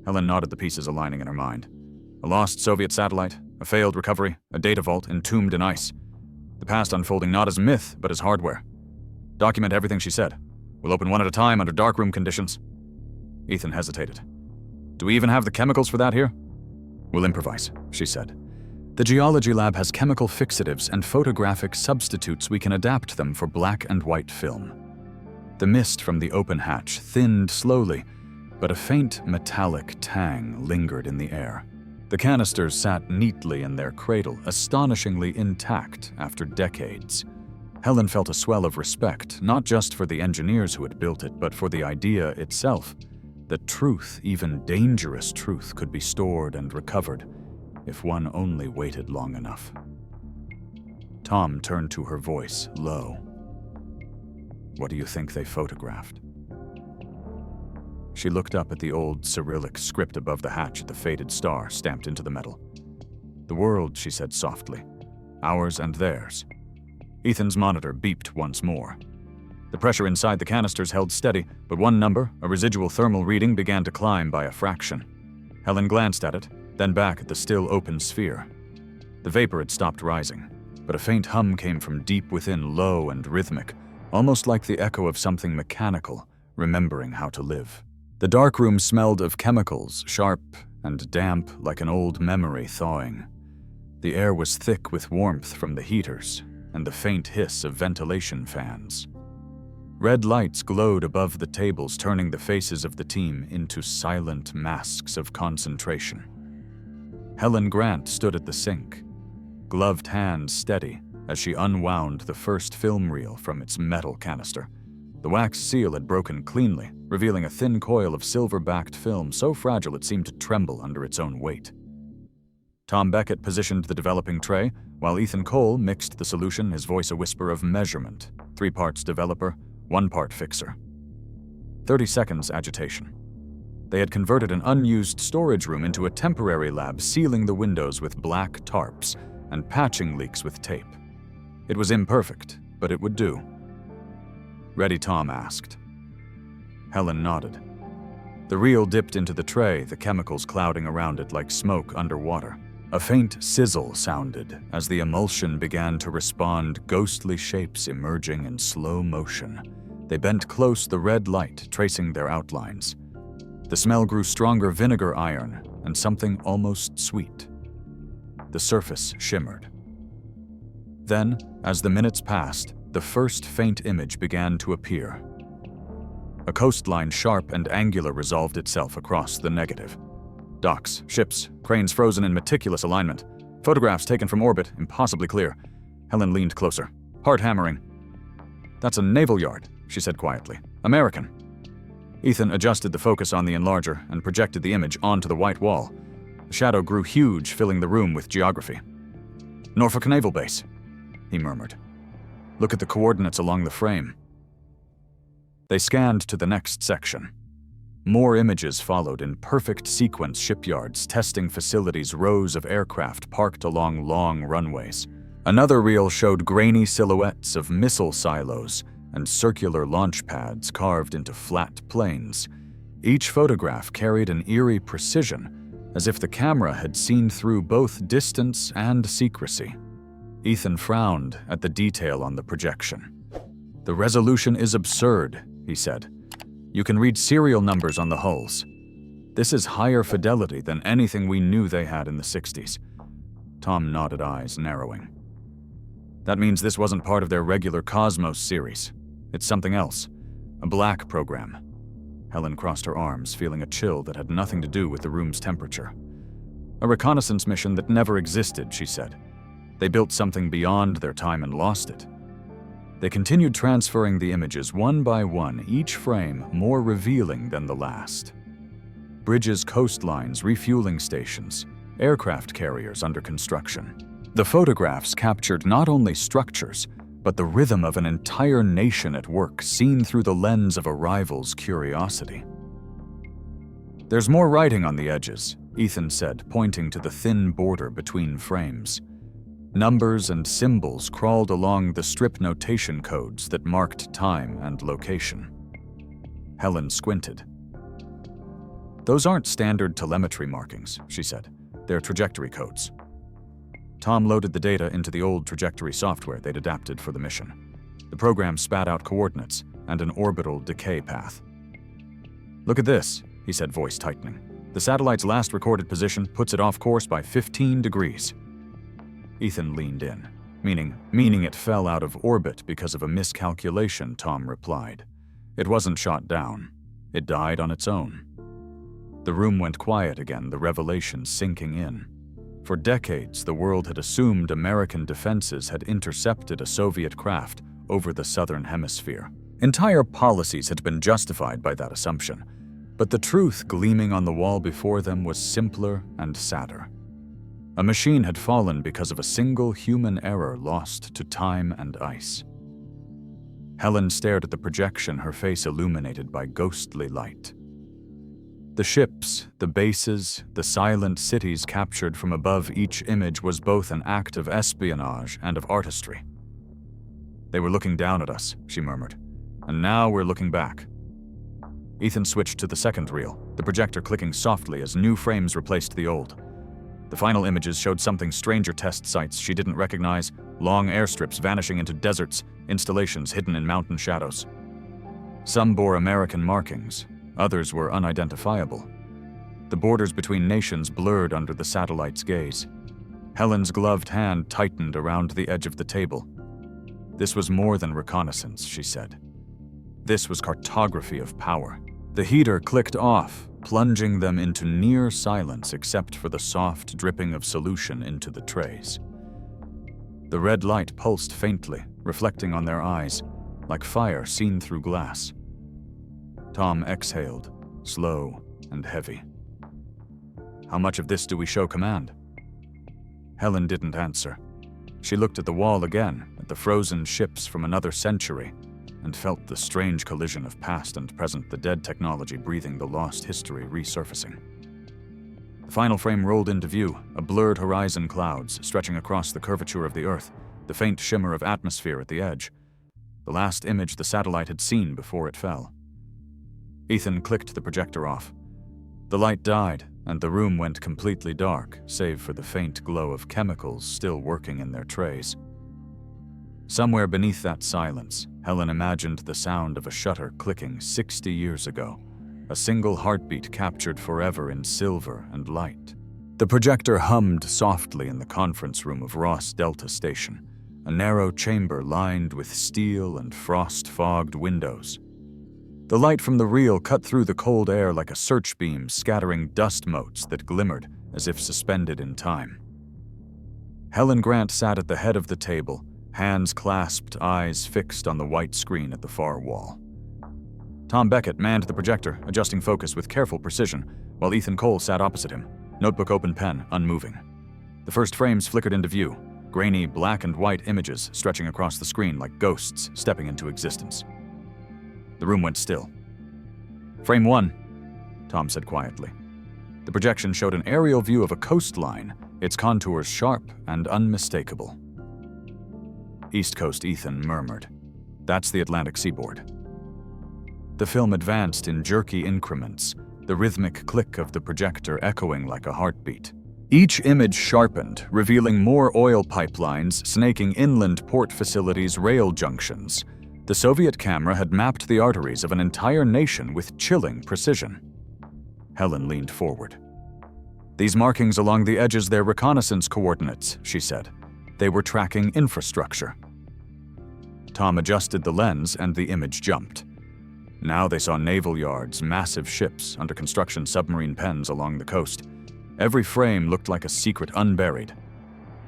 Helen nodded, the pieces aligning in her mind. A lost Soviet satellite, a failed recovery, a data vault entombed in ice. The past unfolding not as myth, but as hardware. Document everything she said. We'll open one at a time under darkroom conditions. Ethan hesitated. Do we even have the chemicals for that here? We'll improvise, she said. The geology lab has chemical fixatives and photographic substitutes. We can adapt them for black and white film. The mist from the open hatch thinned slowly, but a faint metallic tang lingered in the air. The canisters sat neatly in their cradle, astonishingly intact after decades. Helen felt a swell of respect, not just for the engineers who had built it, but for the idea itself, that truth, even dangerous truth, could be stored and recovered if one only waited long enough. Tom turned to her, voice low. What do you think they photographed? She looked up at the old Cyrillic script above the hatch at the faded star stamped into the metal. The world, she said softly. Ours and theirs. Ethan's monitor beeped once more. The pressure inside the canisters held steady, but one number, a residual thermal reading, began to climb by a fraction. Helen glanced at it, then back at the still open sphere. The vapor had stopped rising, but a faint hum came from deep within, low and rhythmic, almost like the echo of something mechanical, remembering how to live. The dark room smelled of chemicals, sharp and damp like an old memory thawing. The air was thick with warmth from the heaters and the faint hiss of ventilation fans. Red lights glowed above the tables, turning the faces of the team into silent masks of concentration. Helen Grant stood at the sink, gloved hands steady as she unwound the first film reel from its metal canister. The wax seal had broken cleanly, revealing a thin coil of silver-backed film so fragile it seemed to tremble under its own weight. Tom Beckett positioned the developing tray, while Ethan Cole mixed the solution, his voice a whisper of measurement, 3 parts developer, 1 part fixer. 30 seconds agitation. They had converted an unused storage room into a temporary lab, sealing the windows with black tarps and patching leaks with tape. It was imperfect, but it would do. Ready, Tom asked. Helen nodded. The reel dipped into the tray, the chemicals clouding around it like smoke underwater. A faint sizzle sounded as the emulsion began to respond, ghostly shapes emerging in slow motion. They bent close, the red light tracing their outlines. The smell grew stronger, vinegar iron, and something almost sweet. The surface shimmered. Then, as the minutes passed, the first faint image began to appear. A coastline sharp and angular resolved itself across the negative. Docks, ships, cranes frozen in meticulous alignment. Photographs taken from orbit, impossibly clear. Helen leaned closer, heart hammering. That's a naval yard, she said quietly. American. Ethan adjusted the focus on the enlarger and projected the image onto the white wall. The shadow grew huge, filling the room with geography. Norfolk Naval Base, he murmured. Look at the coordinates along the frame. They scanned to the next section. More images followed in perfect sequence: shipyards, testing facilities, rows of aircraft parked along long runways. Another reel showed grainy silhouettes of missile silos and circular launch pads carved into flat plains. Each photograph carried an eerie precision, as if the camera had seen through both distance and secrecy. Ethan frowned at the detail on the projection. The resolution is absurd, he said. You can read serial numbers on the hulls. This is higher fidelity than anything we knew they had in the 60s. Tom nodded, eyes narrowing. That means this wasn't part of their regular Cosmos series. It's something else. A black program. Helen crossed her arms, feeling a chill that had nothing to do with the room's temperature. A reconnaissance mission that never existed, she said. They built something beyond their time and lost it. They continued transferring the images one by one, each frame more revealing than the last. Bridges, coastlines, refueling stations, aircraft carriers under construction. The photographs captured not only structures, but the rhythm of an entire nation at work seen through the lens of a rival's curiosity. "There's more writing on the edges," Ethan said, pointing to the thin border between frames. Numbers and symbols crawled along the strip notation codes that marked time and location. Helen squinted. "Those aren't standard telemetry markings," she said. "They're trajectory codes." Tom loaded the data into the old trajectory software they'd adapted for the mission. The program spat out coordinates and an orbital decay path. "Look at this," he said, voice tightening. "The satellite's last recorded position puts it off course by 15 degrees. Ethan leaned in. Meaning it fell out of orbit because of a miscalculation, Tom replied. It wasn't shot down. It died on its own. The room went quiet again, the revelation sinking in. For decades, the world had assumed American defenses had intercepted a Soviet craft over the southern hemisphere. Entire policies had been justified by that assumption, but the truth gleaming on the wall before them was simpler and sadder. A machine had fallen because of a single human error lost to time and ice. Helen stared at the projection, her face illuminated by ghostly light. The ships, the bases, the silent cities captured from above each image was both an act of espionage and of artistry. "They were looking down at us," she murmured, "and now we're looking back." Ethan switched to the second reel, the projector clicking softly as new frames replaced the old. The final images showed something stranger: test sites she didn't recognize, long airstrips vanishing into deserts, installations hidden in mountain shadows. Some bore American markings, others were unidentifiable. The borders between nations blurred under the satellite's gaze. Helen's gloved hand tightened around the edge of the table. This was more than reconnaissance, she said. This was cartography of power. The heater clicked off, plunging them into near silence except for the soft dripping of solution into the trays. The red light pulsed faintly, reflecting on their eyes, like fire seen through glass. Tom exhaled, slow and heavy. "How much of this do we show command?" Helen didn't answer. She looked at the wall again, at the frozen ships from another century, and felt the strange collision of past and present, the dead technology breathing the lost history resurfacing. The final frame rolled into view, a blurred horizon, clouds stretching across the curvature of the Earth, the faint shimmer of atmosphere at the edge. The last image the satellite had seen before it fell. Ethan clicked the projector off. The light died, and the room went completely dark, save for the faint glow of chemicals still working in their trays. Somewhere beneath that silence, Helen imagined the sound of a shutter clicking 60 years ago, a single heartbeat captured forever in silver and light. The projector hummed softly in the conference room of Ross Delta Station, a narrow chamber lined with steel and frost-fogged windows. The light from the reel cut through the cold air like a search beam, scattering dust motes that glimmered as if suspended in time. Helen Grant sat at the head of the table, hands clasped, eyes fixed on the white screen at the far wall. Tom Beckett manned the projector, adjusting focus with careful precision, while Ethan Cole sat opposite him, notebook open, pen unmoving. The first frames flickered into view, grainy black and white images stretching across the screen like ghosts stepping into existence. The room went still. "Frame 1, Tom said quietly. The projection showed an aerial view of a coastline, its contours sharp and unmistakable. "East Coast," Ethan murmured. "That's the Atlantic seaboard." The film advanced in jerky increments, the rhythmic click of the projector echoing like a heartbeat. Each image sharpened, revealing more oil pipelines snaking inland, port facilities, rail junctions. The Soviet camera had mapped the arteries of an entire nation with chilling precision. Helen leaned forward. "These markings along the edges, they're reconnaissance coordinates," she said. "They were tracking infrastructure." Tom adjusted the lens and the image jumped. Now they saw naval yards, massive ships, under construction submarine pens along the coast. Every frame looked like a secret unburied.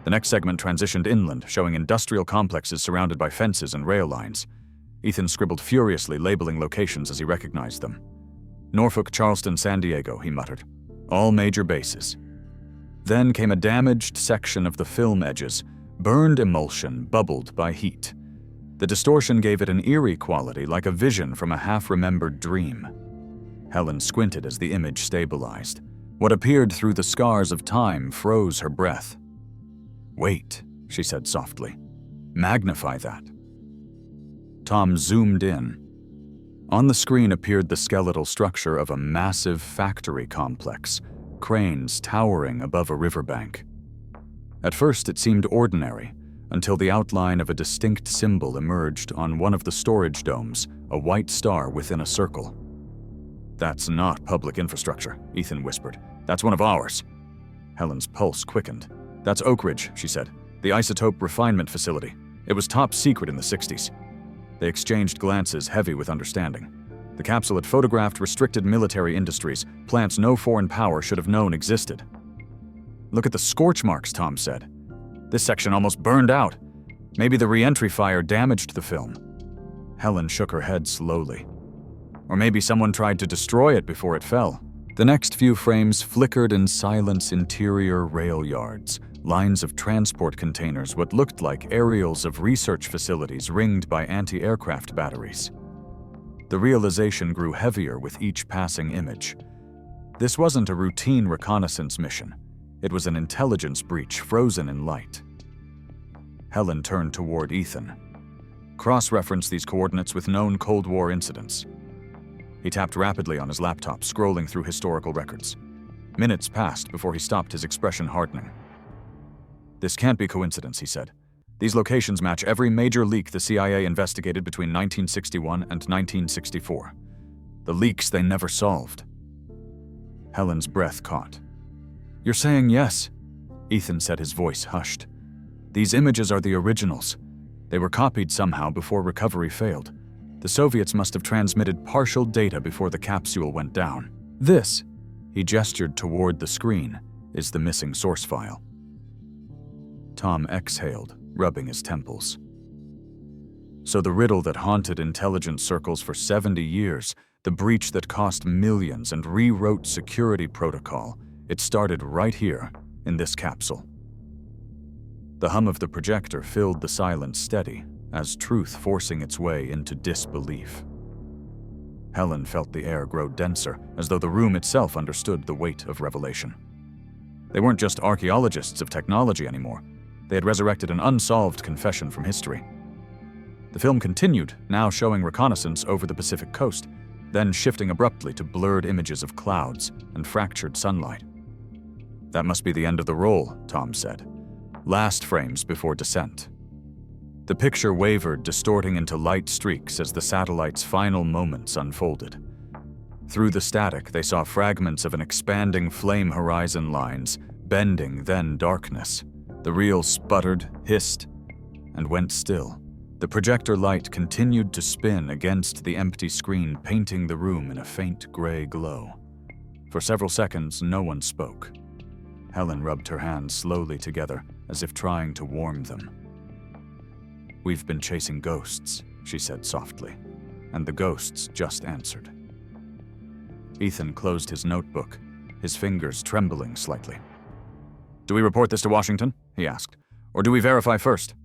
The next segment transitioned inland, showing industrial complexes surrounded by fences and rail lines. Ethan scribbled furiously, labeling locations as he recognized them. "Norfolk, Charleston, San Diego," he muttered. "All major bases." Then came a damaged section of the film edges, burned emulsion bubbled by heat. The distortion gave it an eerie quality, like a vision from a half-remembered dream. Helen squinted as the image stabilized. What appeared through the scars of time froze her breath. "Wait," she said softly. "Magnify that." Tom zoomed in. On the screen appeared the skeletal structure of a massive factory complex, cranes towering above a riverbank. At first it seemed ordinary, until the outline of a distinct symbol emerged on one of the storage domes, a white star within a circle. "That's not public infrastructure," Ethan whispered. "That's one of ours." Helen's pulse quickened. "That's Oak Ridge," she said. "The isotope refinement facility. It was top secret in the 60s. They exchanged glances heavy with understanding. The capsule had photographed restricted military industries, plants no foreign power should have known existed. "Look at the scorch marks," Tom said. "This section almost burned out. Maybe the re-entry fire damaged the film." Helen shook her head slowly. "Or maybe someone tried to destroy it before it fell." The next few frames flickered in silence interior rail yards, lines of transport containers, what looked like aerials of research facilities ringed by anti-aircraft batteries. The realization grew heavier with each passing image. This wasn't a routine reconnaissance mission. It was an intelligence breach frozen in light. Helen turned toward Ethan. "Cross-reference these coordinates with known Cold War incidents." He tapped rapidly on his laptop, scrolling through historical records. Minutes passed before he stopped, his expression hardening. "This can't be coincidence," he said. "These locations match every major leak the CIA investigated between 1961 and 1964. The leaks they never solved." Helen's breath caught. "You're saying yes?" Ethan said, his voice hushed. "These images are the originals. They were copied somehow before recovery failed. The Soviets must have transmitted partial data before the capsule went down. This," he gestured toward the screen, "is the missing source file." Tom exhaled, rubbing his temples. So the riddle that haunted intelligence circles for 70 years, the breach that cost millions and rewrote security protocol, it started right here, in this capsule. The hum of the projector filled the silence steady, as truth forcing its way into disbelief. Helen felt the air grow denser, as though the room itself understood the weight of revelation. They weren't just archaeologists of technology anymore. They had resurrected an unsolved confession from history. The film continued, now showing reconnaissance over the Pacific coast, then shifting abruptly to blurred images of clouds and fractured sunlight. "That must be the end of the roll," Tom said. "Last frames before descent." The picture wavered, distorting into light streaks as the satellite's final moments unfolded. Through the static, they saw fragments of an expanding flame horizon lines, bending, then darkness. The reel sputtered, hissed, and went still. The projector light continued to spin against the empty screen, painting the room in a faint gray glow. For several seconds, no one spoke. Helen rubbed her hands slowly together, as if trying to warm them. "We've been chasing ghosts," she said softly, and the ghosts just answered. Ethan closed his notebook, his fingers trembling slightly. "Do we report this to Washington?" he asked. "Or do we verify first?"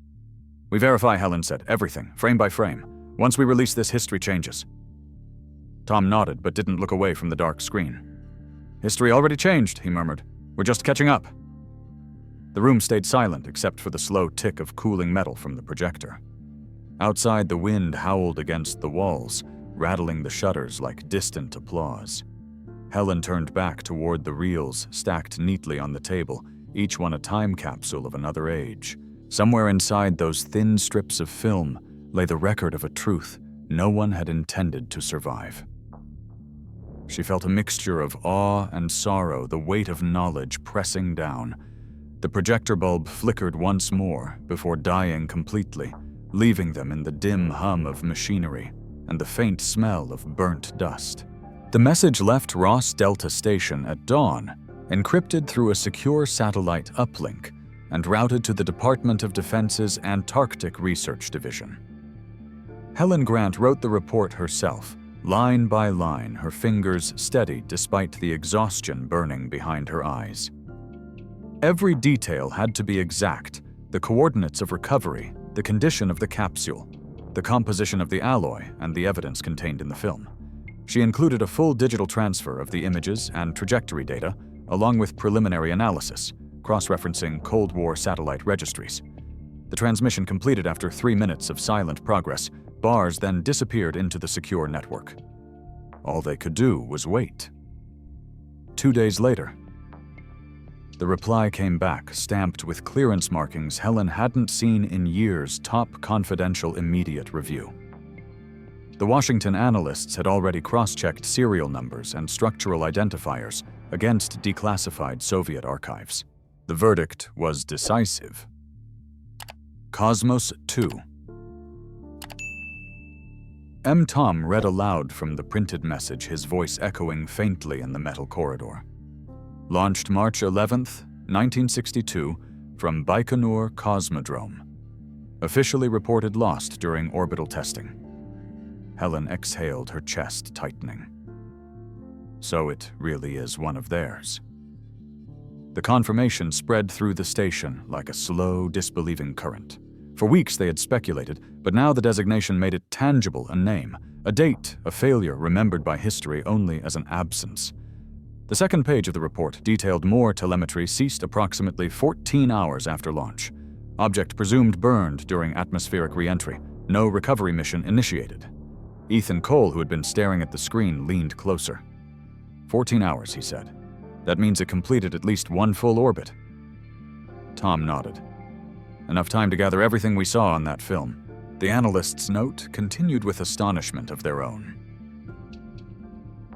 "We verify," Helen said. "Everything, frame by frame. Once we release this, history changes." Tom nodded, but didn't look away from the dark screen. "History already changed," he murmured. "We're just catching up." The room stayed silent except for the slow tick of cooling metal from the projector. Outside, the wind howled against the walls, rattling the shutters like distant applause. Helen turned back toward the reels stacked neatly on the table, each one a time capsule of another age. Somewhere inside those thin strips of film lay the record of a truth no one had intended to survive. She felt a mixture of awe and sorrow, the weight of knowledge pressing down. The projector bulb flickered once more before dying completely, leaving them in the dim hum of machinery and the faint smell of burnt dust. The message left Ross Delta Station at dawn, encrypted through a secure satellite uplink, and routed to the Department of Defense's Antarctic Research Division. Helen Grant wrote the report herself, line by line, her fingers steady despite the exhaustion burning behind her eyes. Every detail had to be exact: the coordinates of recovery, the condition of the capsule, the composition of the alloy, and the evidence contained in the film. She included a full digital transfer of the images and trajectory data, along with preliminary analysis, cross-referencing Cold War satellite registries. The transmission completed after 3 minutes of silent progress. Bars then disappeared into the secure network. All they could do was wait. 2 days later, the reply came back, stamped with clearance markings Helen hadn't seen in years. Top confidential immediate review. The Washington analysts had already cross-checked serial numbers and structural identifiers against declassified Soviet archives. The verdict was decisive. Cosmos 2. Tom read aloud from the printed message, his voice echoing faintly in the metal corridor. Launched March 11th, 1962, from Baikonur Cosmodrome. Officially reported lost during orbital testing. Helen exhaled, her chest tightening. So it really is one of theirs. The confirmation spread through the station like a slow, disbelieving current. For weeks they had speculated, but now the designation made it tangible, a name, a date, a failure remembered by history only as an absence. The second page of the report detailed more telemetry ceased approximately 14 hours after launch. Object presumed burned during atmospheric re-entry. No recovery mission initiated. Ethan Cole, who had been staring at the screen, leaned closer. 14 hours, he said. That means it completed at least one full orbit. Tom nodded. Enough time to gather everything we saw on that film. The analyst's note continued with astonishment of their own.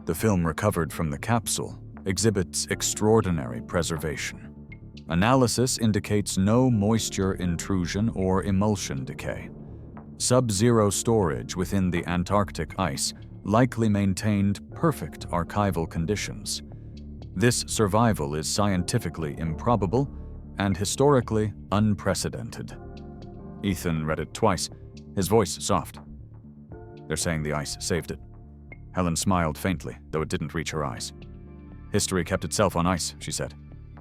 The film recovered from the capsule exhibits extraordinary preservation. Analysis indicates no moisture intrusion or emulsion decay. Sub-zero storage within the Antarctic ice likely maintained perfect archival conditions. This survival is scientifically improbable and historically unprecedented. Ethan read it twice, his voice soft. They're saying the ice saved it. Helen smiled faintly, though it didn't reach her eyes. History kept itself on ice, she said.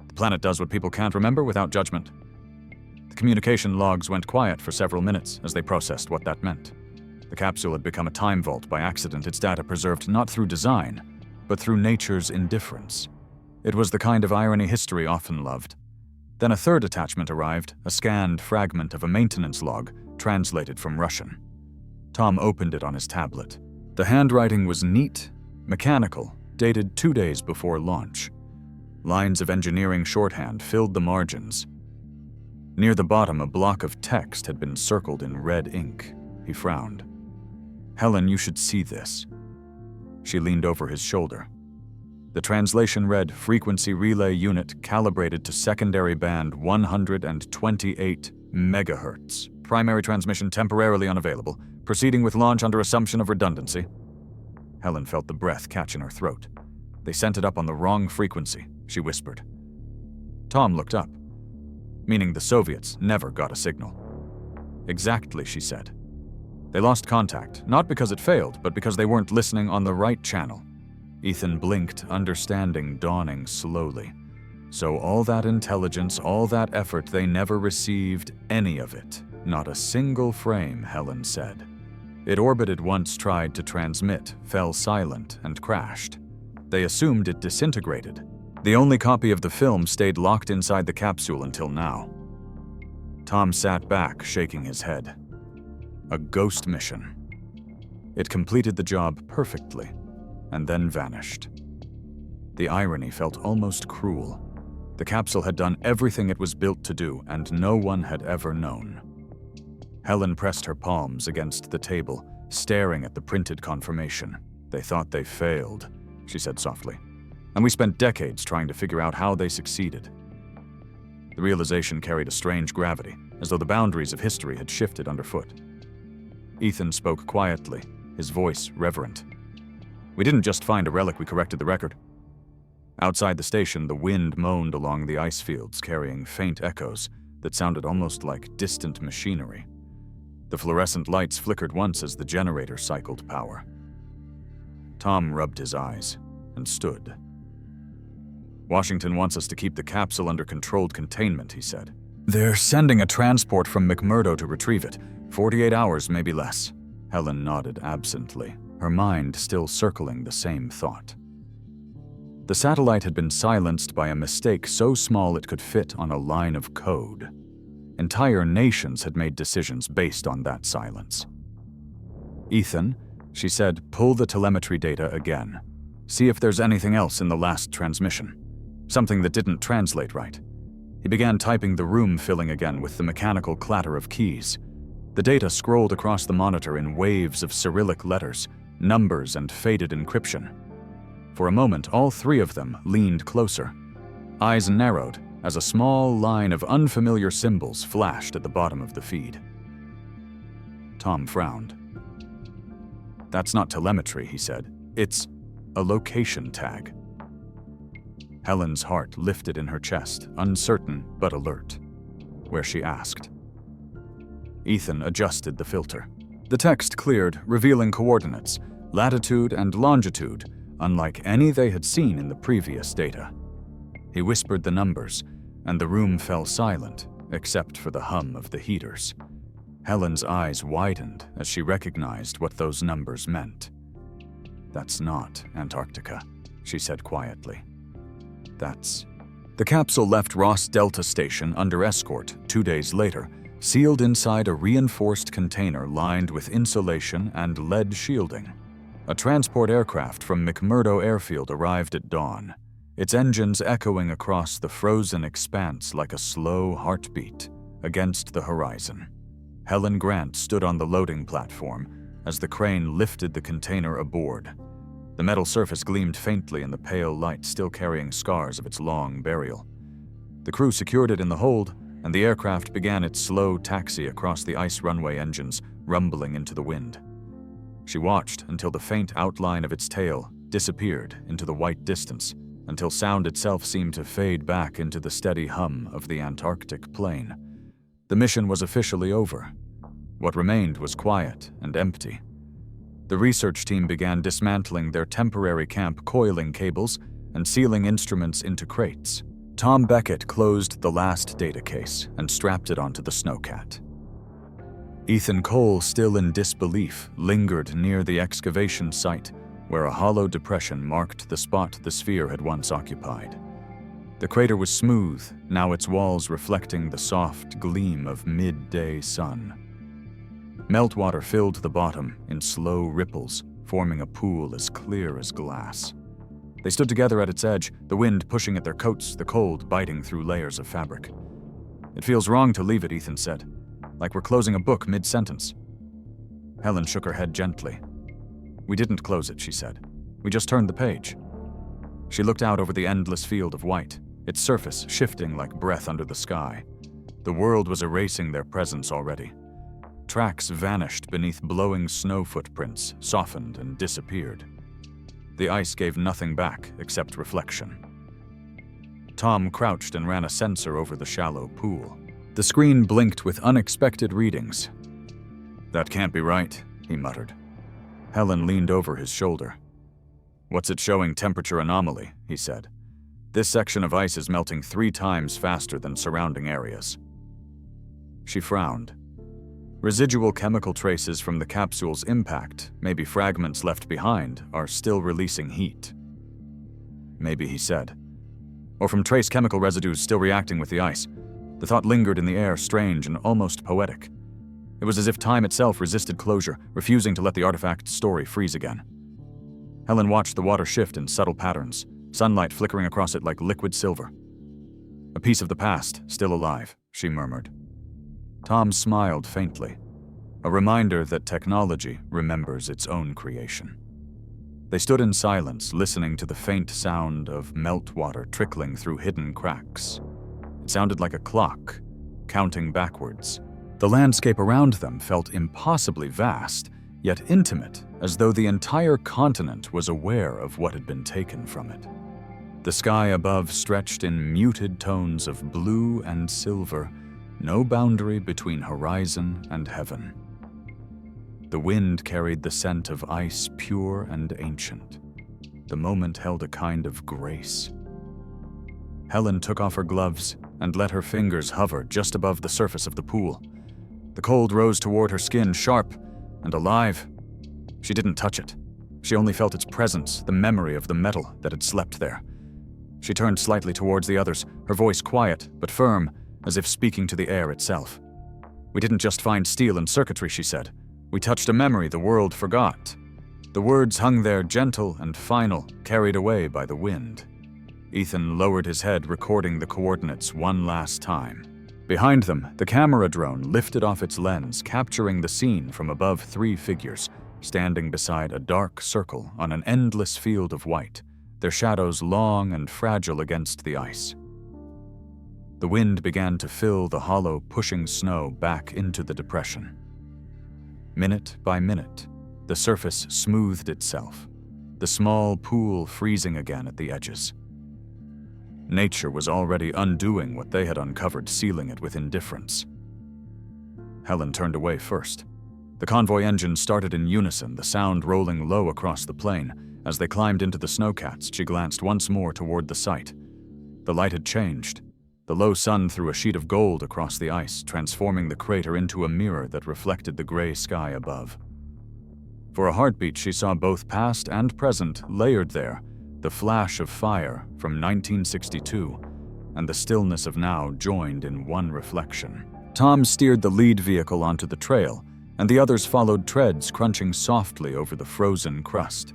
The planet does what people can't remember without judgment. The communication logs went quiet for several minutes as they processed what that meant. The capsule had become a time vault by accident, its data preserved not through design, but through nature's indifference. It was the kind of irony history often loved. Then a third attachment arrived, a scanned fragment of a maintenance log, translated from Russian. Tom opened it on his tablet. The handwriting was neat, mechanical, dated 2 days before launch. Lines of engineering shorthand filled the margins. Near the bottom, a block of text had been circled in red ink. He frowned. Helen, you should see this. She leaned over his shoulder. The translation read, Frequency Relay Unit calibrated to secondary band 128 megahertz. Primary transmission temporarily unavailable. Proceeding with launch under assumption of redundancy. Helen felt the breath catch in her throat. They sent it up on the wrong frequency, she whispered. Tom looked up. Meaning the Soviets never got a signal. Exactly, she said. They lost contact, not because it failed, but because they weren't listening on the right channel. Ethan blinked, understanding dawning slowly. So all that intelligence, all that effort, they never received any of it. Not a single frame, Helen said. It orbited once, tried to transmit, fell silent, and crashed. They assumed it disintegrated. The only copy of the film stayed locked inside the capsule until now. Tom sat back, shaking his head. A ghost mission. It completed the job perfectly, and then vanished. The irony felt almost cruel. The capsule had done everything it was built to do, and no one had ever known. Helen pressed her palms against the table, staring at the printed confirmation. They thought they failed, she said softly. And we spent decades trying to figure out how they succeeded. The realization carried a strange gravity, as though the boundaries of history had shifted underfoot. Ethan spoke quietly, his voice reverent. We didn't just find a relic, we corrected the record. Outside the station, the wind moaned along the ice fields, carrying faint echoes that sounded almost like distant machinery. The fluorescent lights flickered once as the generator cycled power. Tom rubbed his eyes and stood. Washington wants us to keep the capsule under controlled containment, he said. They're sending a transport from McMurdo to retrieve it. 48 hours, maybe less. Helen nodded absently, her mind still circling the same thought. The satellite had been silenced by a mistake so small it could fit on a line of code. Entire nations had made decisions based on that silence. "Ethan," she said, "pull the telemetry data again. See if there's anything else in the last transmission. Something that didn't translate right." He began typing, the room filling again with the mechanical clatter of keys. The data scrolled across the monitor in waves of Cyrillic letters, numbers, and faded encryption. For a moment, all three of them leaned closer. Eyes narrowed as a small line of unfamiliar symbols flashed at the bottom of the feed. Tom frowned. "That's not telemetry," he said. "It's a location tag." Helen's heart lifted in her chest, uncertain but alert. Where she asked. Ethan adjusted the filter. The text cleared, revealing coordinates, latitude and longitude, unlike any they had seen in the previous data. He whispered the numbers, and the room fell silent, except for the hum of the heaters. Helen's eyes widened as she recognized what those numbers meant. "That's not Antarctica," she said quietly. "That's..." The capsule left Ross Delta Station under escort 2 days later, sealed inside a reinforced container lined with insulation and lead shielding. A transport aircraft from McMurdo Airfield arrived at dawn, its engines echoing across the frozen expanse like a slow heartbeat against the horizon. Helen Grant stood on the loading platform as the crane lifted the container aboard. The metal surface gleamed faintly in the pale light, still carrying scars of its long burial. The crew secured it in the hold, and the aircraft began its slow taxi across the ice runway, engines rumbling into the wind. She watched until the faint outline of its tail disappeared into the white distance, until sound itself seemed to fade back into the steady hum of the Antarctic plain. The mission was officially over. What remained was quiet and empty. The research team began dismantling their temporary camp coiling cables and sealing instruments into crates. Tom Beckett closed the last data case and strapped it onto the snowcat. Ethan Cole, still in disbelief, lingered near the excavation site where a hollow depression marked the spot the sphere had once occupied. The crater was smooth, now its walls reflecting the soft gleam of midday sun. Meltwater filled the bottom in slow ripples, forming a pool as clear as glass. They stood together at its edge, the wind pushing at their coats, the cold biting through layers of fabric. "It feels wrong to leave it," Ethan said. "Like we're closing a book mid-sentence." Helen shook her head gently. "We didn't close it," she said. "We just turned the page." She looked out over the endless field of white, its surface shifting like breath under the sky. The world was erasing their presence already. Tracks vanished beneath blowing snow footprints, softened and disappeared. The ice gave nothing back except reflection. Tom crouched and ran a sensor over the shallow pool. The screen blinked with unexpected readings. "That can't be right," he muttered. Helen leaned over his shoulder. "What's it showing? Temperature anomaly," he said. "This section of ice is melting 3 times faster than surrounding areas." She frowned. Residual chemical traces from the capsule's impact, maybe fragments left behind, are still releasing heat. "Maybe," he said. "Or from trace chemical residues still reacting with the ice." The thought lingered in the air, strange and almost poetic. It was as if time itself resisted closure, refusing to let the artifact's story freeze again. Helen watched the water shift in subtle patterns, sunlight flickering across it like liquid silver. "A piece of the past, still alive," she murmured. Tom smiled faintly, a reminder that technology remembers its own creation. They stood in silence, listening to the faint sound of meltwater trickling through hidden cracks. It sounded like a clock, counting backwards. The landscape around them felt impossibly vast, yet intimate, as though the entire continent was aware of what had been taken from it. The sky above stretched in muted tones of blue and silver, no boundary between horizon and heaven. The wind carried the scent of ice, pure and ancient. The moment held a kind of grace. Helen took off her gloves and let her fingers hover just above the surface of the pool. The cold rose toward her skin, sharp and alive. She didn't touch it. She only felt its presence, the memory of the metal that had slept there. She turned slightly towards the others, her voice quiet but firm, as if speaking to the air itself. "We didn't just find steel and circuitry," she said. "We touched a memory the world forgot." The words hung there, gentle and final, carried away by the wind. Ethan lowered his head, recording the coordinates one last time. Behind them, the camera drone lifted off its lens, capturing the scene from above 3 figures, standing beside a dark circle on an endless field of white, their shadows long and fragile against the ice. The wind began to fill the hollow, pushing snow back into the depression. Minute by minute, the surface smoothed itself, the small pool freezing again at the edges. Nature was already undoing what they had uncovered, sealing it with indifference. Helen turned away first. The convoy engine started in unison, the sound rolling low across the plain. As they climbed into the snowcats, she glanced once more toward the site. The light had changed. The low sun threw a sheet of gold across the ice, transforming the crater into a mirror that reflected the gray sky above. For a heartbeat, she saw both past and present layered there, the flash of fire from 1962 and the stillness of now joined in one reflection. Tom steered the lead vehicle onto the trail, and the others followed, treads crunching softly over the frozen crust.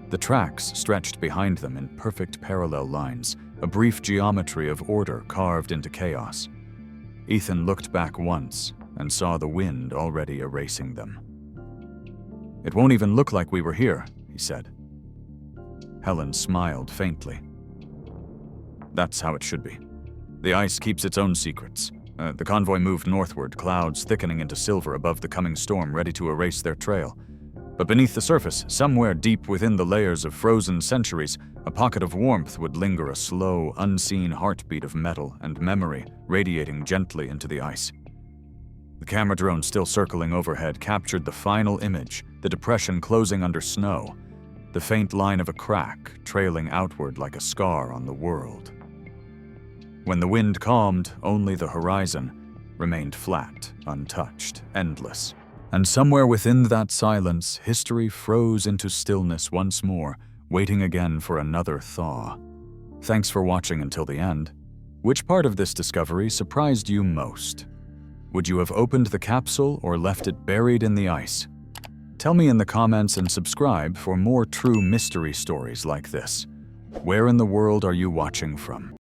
The tracks stretched behind them in perfect parallel lines, a brief geometry of order carved into chaos. Ethan looked back once and saw the wind already erasing them. "It won't even look like we were here," he said. Helen smiled faintly. "That's how it should be. The ice keeps its own secrets." The convoy moved northward, clouds thickening into silver above the coming storm, ready to erase their trail. But beneath the surface, somewhere deep within the layers of frozen centuries, a pocket of warmth would linger, a slow, unseen heartbeat of metal and memory radiating gently into the ice. The camera drone, still circling overhead, captured the final image, the depression closing under snow, the faint line of a crack trailing outward like a scar on the world. When the wind calmed, only the horizon remained flat, untouched, endless. And somewhere within that silence, history froze into stillness once more, waiting again for another thaw. Thanks for watching until the end. Which part of this discovery surprised you most? Would you have opened the capsule or left it buried in the ice? Tell me in the comments and subscribe for more true mystery stories like this. Where in the world are you watching from?